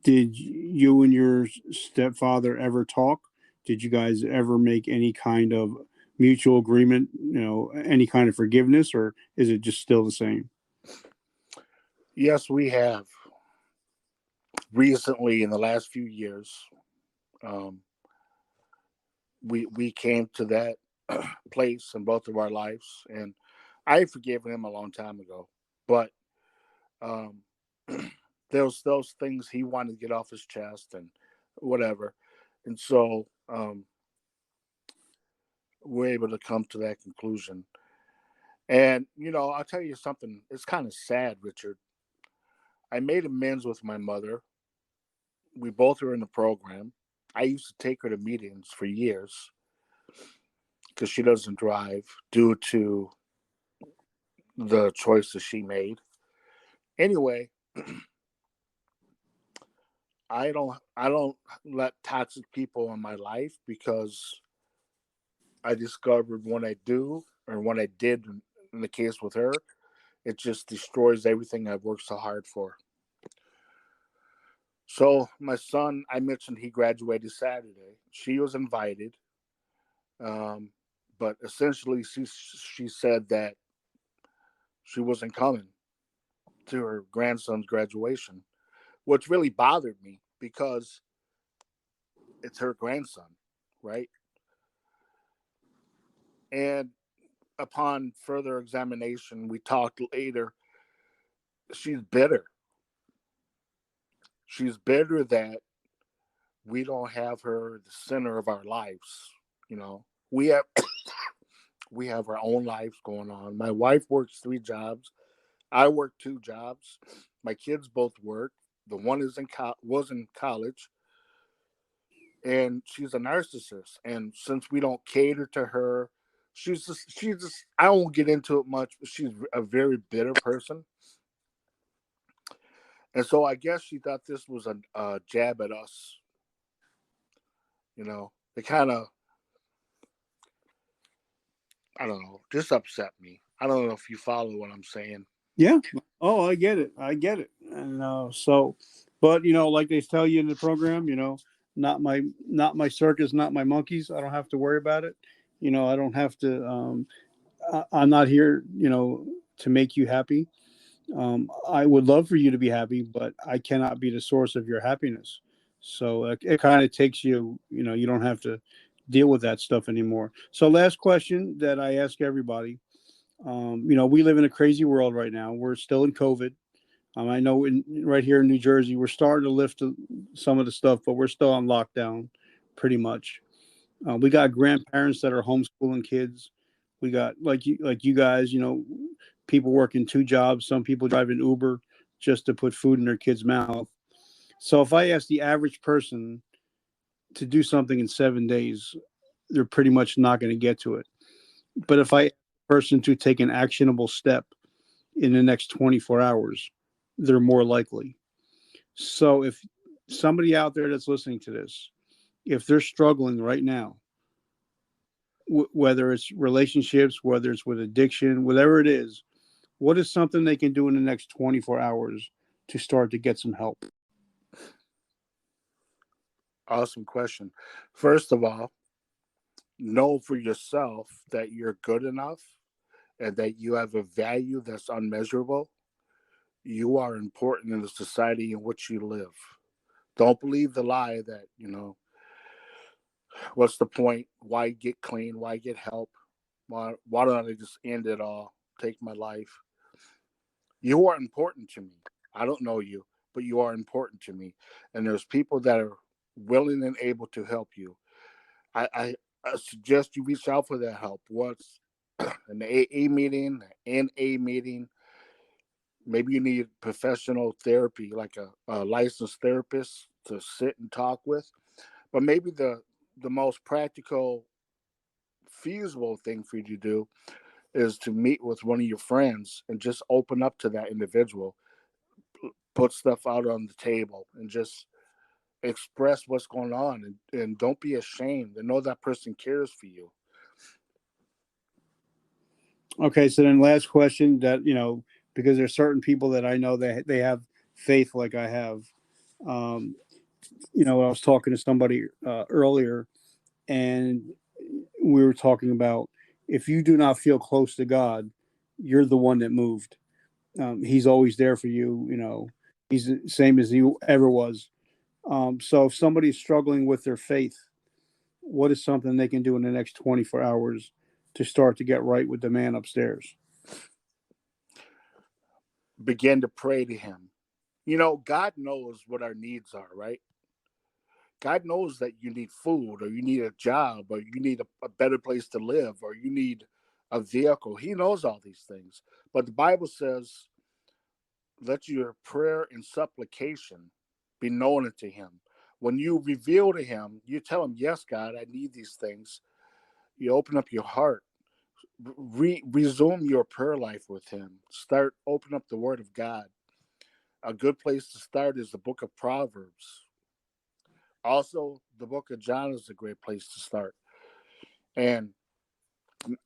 did you and your stepfather ever talk? Did you guys ever make any kind of mutual agreement, any kind of forgiveness, or is it just still the same? Yes, we have. Recently, in the last few years, um, we came to that place in both of our lives, and I had forgiven him a long time ago. But um, there was those things he wanted to get off his chest and whatever, and so we're able to come to that conclusion. And I'll tell you something. It's kind of sad, Richard. I made amends with my mother. We both were in the program. I used to take her to meetings for years because she doesn't drive due to the choices she made. Anyway, I don't let toxic people in my life, because I discovered when I do, or when I did in the case with her, it just destroys everything I've worked so hard for. So my son, I mentioned he graduated Saturday. She was invited, um, but essentially she said that she wasn't coming to her grandson's graduation, which really bothered me because it's her grandson, right? And upon further examination, we talked later. She's bitter. She's bitter that we don't have her the center of our lives. You know, we have we have our own lives going on. My wife works 3 jobs. I work 2 jobs. My kids both work. The one was in college, and she's a narcissist. And since we don't cater to her, she's just. I won't get into it much, but she's a very bitter person. And so I guess she thought this was a jab at us. You know, it kind of, I don't know, just upset me. I don't know if you follow what I'm saying. Yeah. Oh, I get it. I get it. And but like they tell you in the program, not my circus, not my monkeys. I don't have to worry about it. I don't have to. I'm not here, to make you happy. I would love for you to be happy, but I cannot be the source of your happiness. So it kind of takes you. You don't have to deal with that stuff anymore. So last question that I ask everybody. We live in a crazy world right now. We're still in COVID. I know right here in New Jersey, we're starting to lift some of the stuff, but we're still on lockdown pretty much. We got grandparents that are homeschooling kids. We got like you guys, people working 2 jobs. Some people driving Uber just to put food in their kids' mouth. So if I ask the average person to do something in 7 days, they're pretty much not going to get to it. But if I ask a person to take an actionable step in the next 24 hours, they're more likely. So if somebody out there that's listening to this, if they're struggling right now, whether it's relationships, whether it's with addiction, whatever it is, what is something they can do in the next 24 hours to start to get some help? Awesome question. First of all, know for yourself that you're good enough and that you have a value that's unmeasurable. You are important in the society in which you live. Don't believe the lie that, what's the point? Why get clean? Why get help? Why don't I just end it all? Take my life. You are important to me. I don't know you, but you are important to me. And there's people that are willing and able to help you. I suggest you reach out for that help. What's an AA meeting, an NA meeting? Maybe you need professional therapy, like a licensed therapist to sit and talk with. But maybe the most practical, feasible thing for you to do is to meet with one of your friends and just open up to that individual, put stuff out on the table, and just express what's going on, and don't be ashamed, and know that person cares for you. Okay, so then last question that because there's certain people that I know that they have faith like I have. Um, I was talking to somebody earlier, and we were talking about if you do not feel close to God, you're the one that moved. He's always there for you. He's the same as he ever was. So if somebody's struggling with their faith, what is something they can do in the next 24 hours to start to get right with the man upstairs? Begin to pray to him. God knows what our needs are, right? God knows that you need food, or you need a job, or you need a better place to live, or you need a vehicle. He knows all these things. But the Bible says, let your prayer and supplication be known unto him. When you reveal to him, you tell him, yes, God, I need these things. You open up your heart, resume your prayer life with him. Open up the word of God. A good place to start is the book of Proverbs. Also, the book of John is a great place to start. And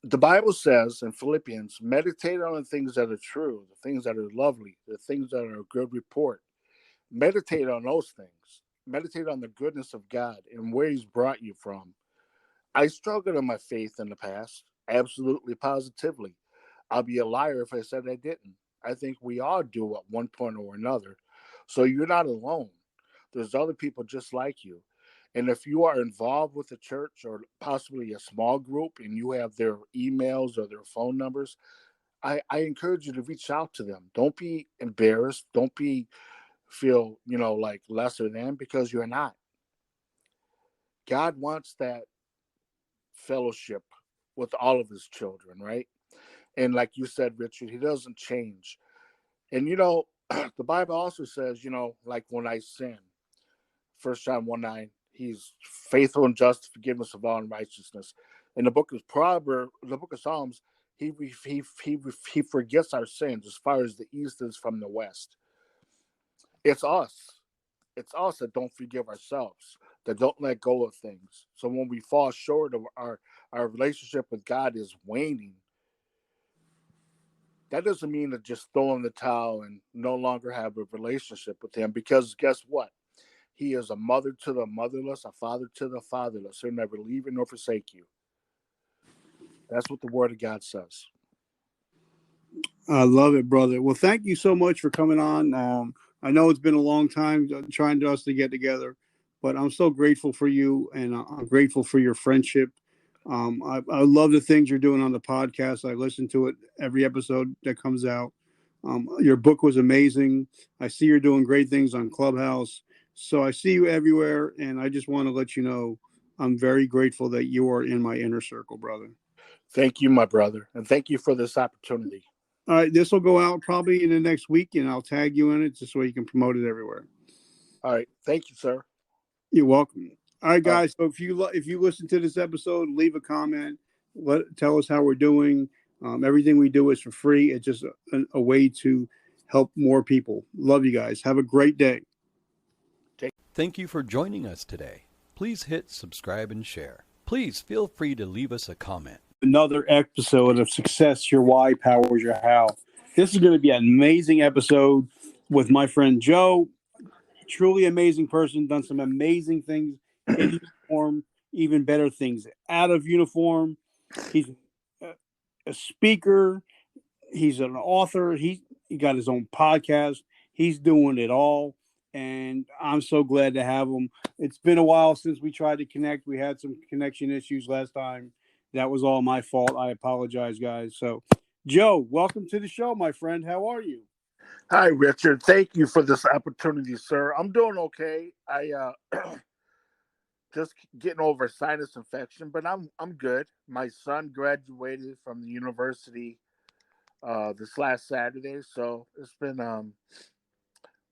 the Bible says in Philippians, meditate on the things that are true, the things that are lovely, the things that are a good report. Meditate on those things. Meditate on the goodness of God and where he's brought you from. I struggled in my faith in the past, absolutely positively. I'll be a liar if I said I didn't. I think we all do at one point or another. So you're not alone. There's other people just like you. And if you are involved with a church or possibly a small group and you have their emails or their phone numbers, I encourage you to reach out to them. Don't be embarrassed. Don't feel, like lesser than, because you're not. God wants that fellowship with all of his children, right? And like you said, Richard, he doesn't change. And the Bible also says, like when I sin, 1 John 1:9, he's faithful and just to forgive us of all unrighteousness. In the book of Proverbs, the book of Psalms, he forgets our sins as far as the east is from the west. It's us. It's us that don't forgive ourselves, that don't let go of things. So when we fall short of our relationship with God is waning, that doesn't mean to just throw in the towel and no longer have a relationship with him, because guess what? He is a mother to the motherless, a father to the fatherless. He'll never leave you nor forsake you. That's what the word of God says. I love it, brother. Well, thank you so much for coming on. I know it's been a long time trying to us to get together, but I'm so grateful for you, and I'm grateful for your friendship. I love the things you're doing on the podcast. I listen to it every episode that comes out. Your book was amazing. I see you're doing great things on Clubhouse. So I see you everywhere, and I just want to let you know I'm very grateful that you are in my inner circle, brother. Thank you, my brother, and thank you for this opportunity. All right, this will go out probably in the next week, and I'll tag you in it just so you can promote it everywhere. All right, thank you, sir. You're welcome. All right, guys. So if you listen to this episode, leave a comment. Tell us how we're doing. Everything we do is for free. It's just a way to help more people. Love you guys. Have a great day. Thank you for joining us today. Please hit subscribe and share. Please feel free to leave us a comment. Another episode of Success Your Why Powers Your How. This is going to be an amazing episode with my friend Joe. Truly amazing person, done some amazing things in uniform, even better things out of uniform. He's a speaker. He's an author. He got his own podcast. He's doing it all. And I'm so glad to have him. It's been a while since we tried to connect. We had some connection issues last time. That was all my fault. I apologize, guys. So, Joe, welcome to the show, my friend. How are you? Hi, Richard. Thank you for this opportunity, sir. I'm doing okay. I just getting over a sinus infection, but I'm good. My son graduated from the university this last Saturday, so it's been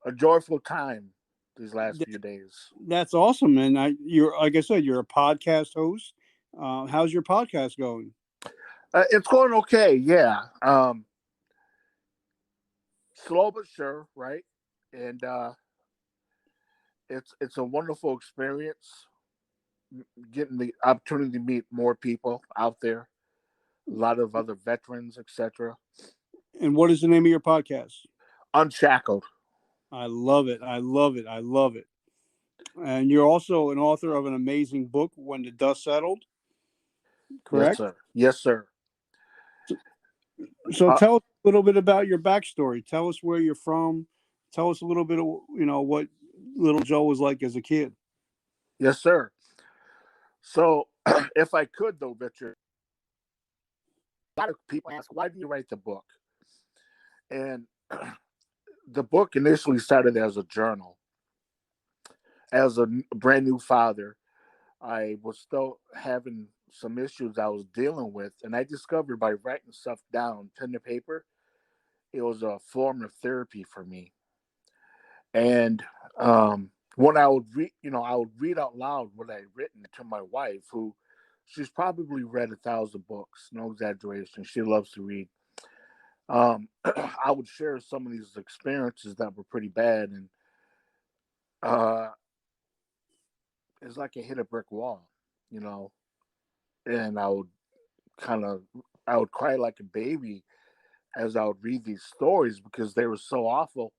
a joyful time these last few days. That's awesome, man. You're like I said, you're a podcast host. How's your podcast going? It's going okay, yeah. Slow but sure, right? And it's a wonderful experience getting the opportunity to meet more people out there, a lot of other veterans, etc. And what is the name of your podcast? Unshackled. I love it. I love it. I love it. And you're also an author of an amazing book, When the Dust Settled. Correct? Yes, sir. Yes, sir. So tell us a little bit about your backstory. Tell us where you're from. Tell us a little bit of, what little Joe was like as a kid. Yes, sir. So if I could, though, Richard, a lot of people ask, why do you write the book? And the book initially started as a journal. As a brand new father, I was still having some issues I was dealing with, and I discovered by writing stuff down, pen to paper, it was a form of therapy for me. And when I would read, I would read out loud what I'd written to my wife, who she's probably read 1,000 books, no exaggeration. She loves to read. I would share some of these experiences that were pretty bad, and it's like I hit a brick wall, and I would cry like a baby as I would read these stories because they were so awful.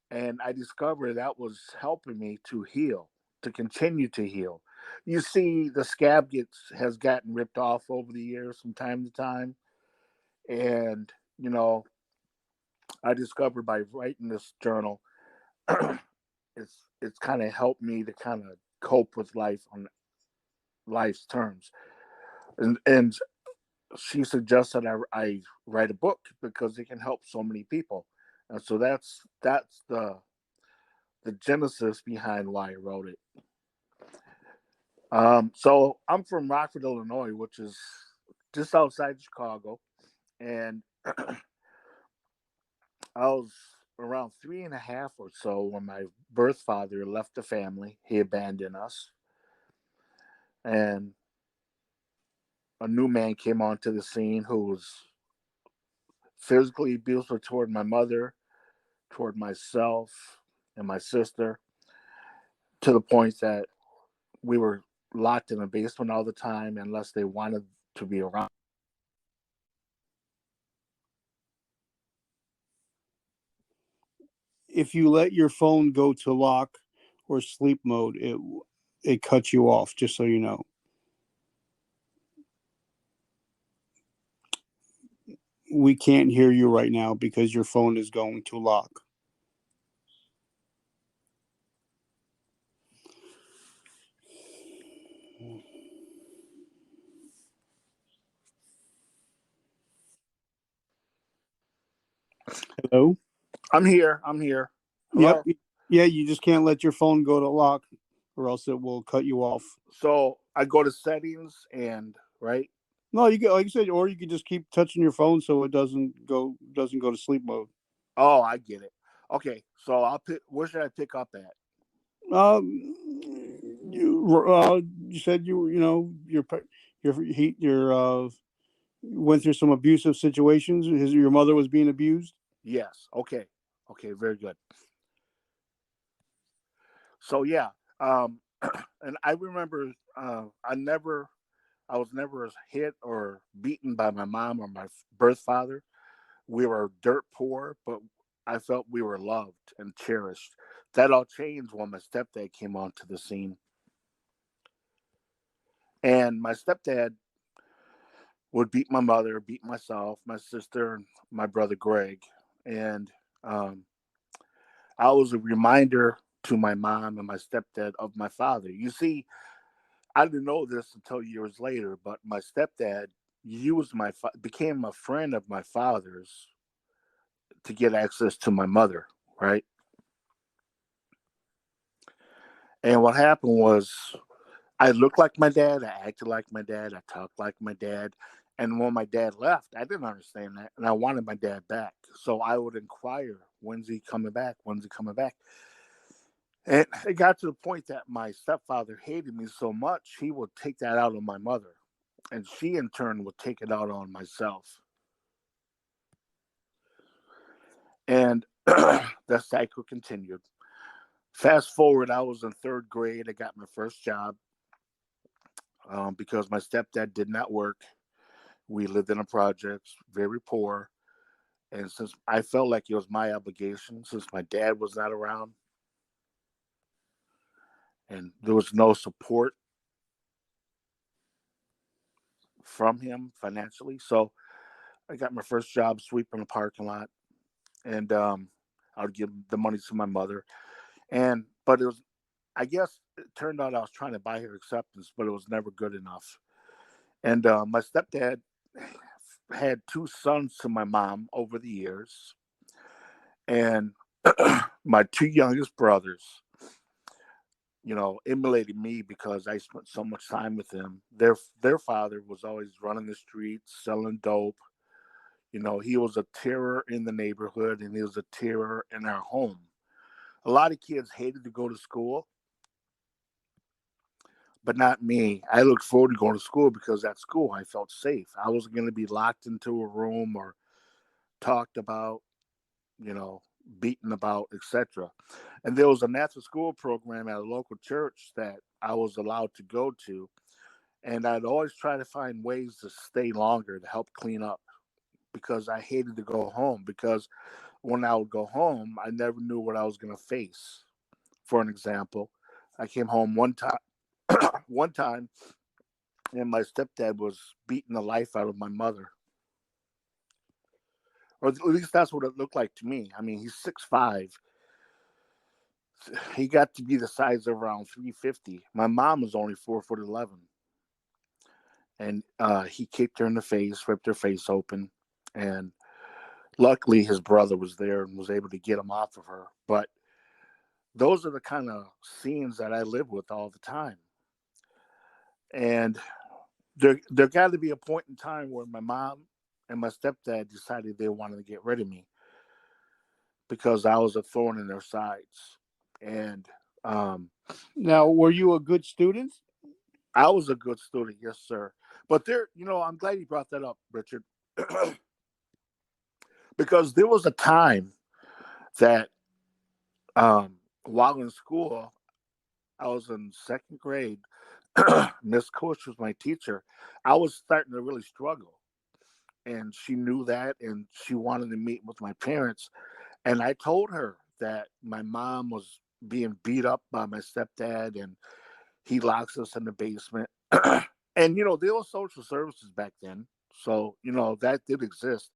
And I discovered that was helping me to heal, to continue to heal. You see, the scab has gotten ripped off over the years from time to time. And, I discovered by writing this journal, it's kind of helped me to kind of cope with life on life's terms. And she suggested I write a book because it can help so many people. And so that's the genesis behind why I wrote it. So I'm from Rockford, Illinois, which is just outside Chicago, and I was around 3.5 or so when my birth father left the family. He abandoned us, and a new man came onto the scene who was physically abusive toward my mother, toward myself, and my sister, to the point that we were locked in a basement all the time unless they wanted to be around. If you let your phone go to lock or sleep mode, it cuts you off, just so you know. We can't hear you right now because your phone is going to lock. Hello? I'm here. I'm here. Yep. Hello. Yeah, you just can't let your phone go to lock or else it will cut you off. So I go to settings and right. No, you can, like I said, or you can just keep touching your phone so it doesn't go to sleep mode. Oh, I get it. Okay, so I'll pick. Where should I pick up at? You said your went through some abusive situations. Your mother was being abused. Yes. Okay. Okay. Very good. So yeah, and I remember I was never hit or beaten by my mom or my birth father. We were dirt poor, but I felt we were loved and cherished. That all changed when my stepdad came onto the scene. And my stepdad would beat my mother, beat myself, my sister, and my brother Greg. And I was a reminder to my mom and my stepdad of my father. You see, I didn't know this until years later, but my stepdad became a friend of my father's to get access to my mother, right? And what happened was I looked like my dad, I acted like my dad, I talked like my dad. And when my dad left, I didn't understand that. And I wanted my dad back. So I would inquire, when's he coming back? When's he coming back? And it got to the point that my stepfather hated me so much, he would take that out on my mother. And she, in turn, would take it out on myself. And that cycle continued. Fast forward, I was in third grade. I got my first job because my stepdad did not work. We lived in a project, very poor. And since I felt like it was my obligation, since my dad was not around and there was no support from him financially. So I got my first job sweeping the parking lot, and I would give the money to my mother. But it was, I guess it turned out I was trying to buy her acceptance, but it was never good enough. And my stepdad had two sons to my mom over the years, and my two youngest brothers, emulated me because I spent so much time with them. Their father was always running the streets, selling dope. He was a terror in the neighborhood and he was a terror in our home. A lot of kids hated to go to school, but not me. I looked forward to going to school because at school I felt safe. I wasn't going to be locked into a room or talked about, you know, beaten about, etc. And there was an after school program at a local church that I was allowed to go to. And I'd always try to find ways to stay longer to help clean up because I hated to go home. Because when I would go home, I never knew what I was going to face. For an example, I came home one time, and my stepdad was beating the life out of my mother. Or at least that's what it looked like to me. I mean, he's 6'5". He got to be the size of around 350. My mom was only 4'11". And he kicked her in the face, ripped her face open. And luckily his brother was there and was able to get him off of her. But those are the kind of scenes that I live with all the time. And there got to be a point in time where my mom and my stepdad decided they wanted to get rid of me because I was a thorn in their sides. And Now, were you a good student? I was a good student, yes, sir. But I'm glad you brought that up, Richard, because there was a time that while in school, I was in second grade. Miss Coach was my teacher. I was starting to really struggle, and she knew that, and she wanted to meet with my parents. And I told her that my mom was being beat up by my stepdad, and he locks us in the basement. And there were social services back then, so that did exist.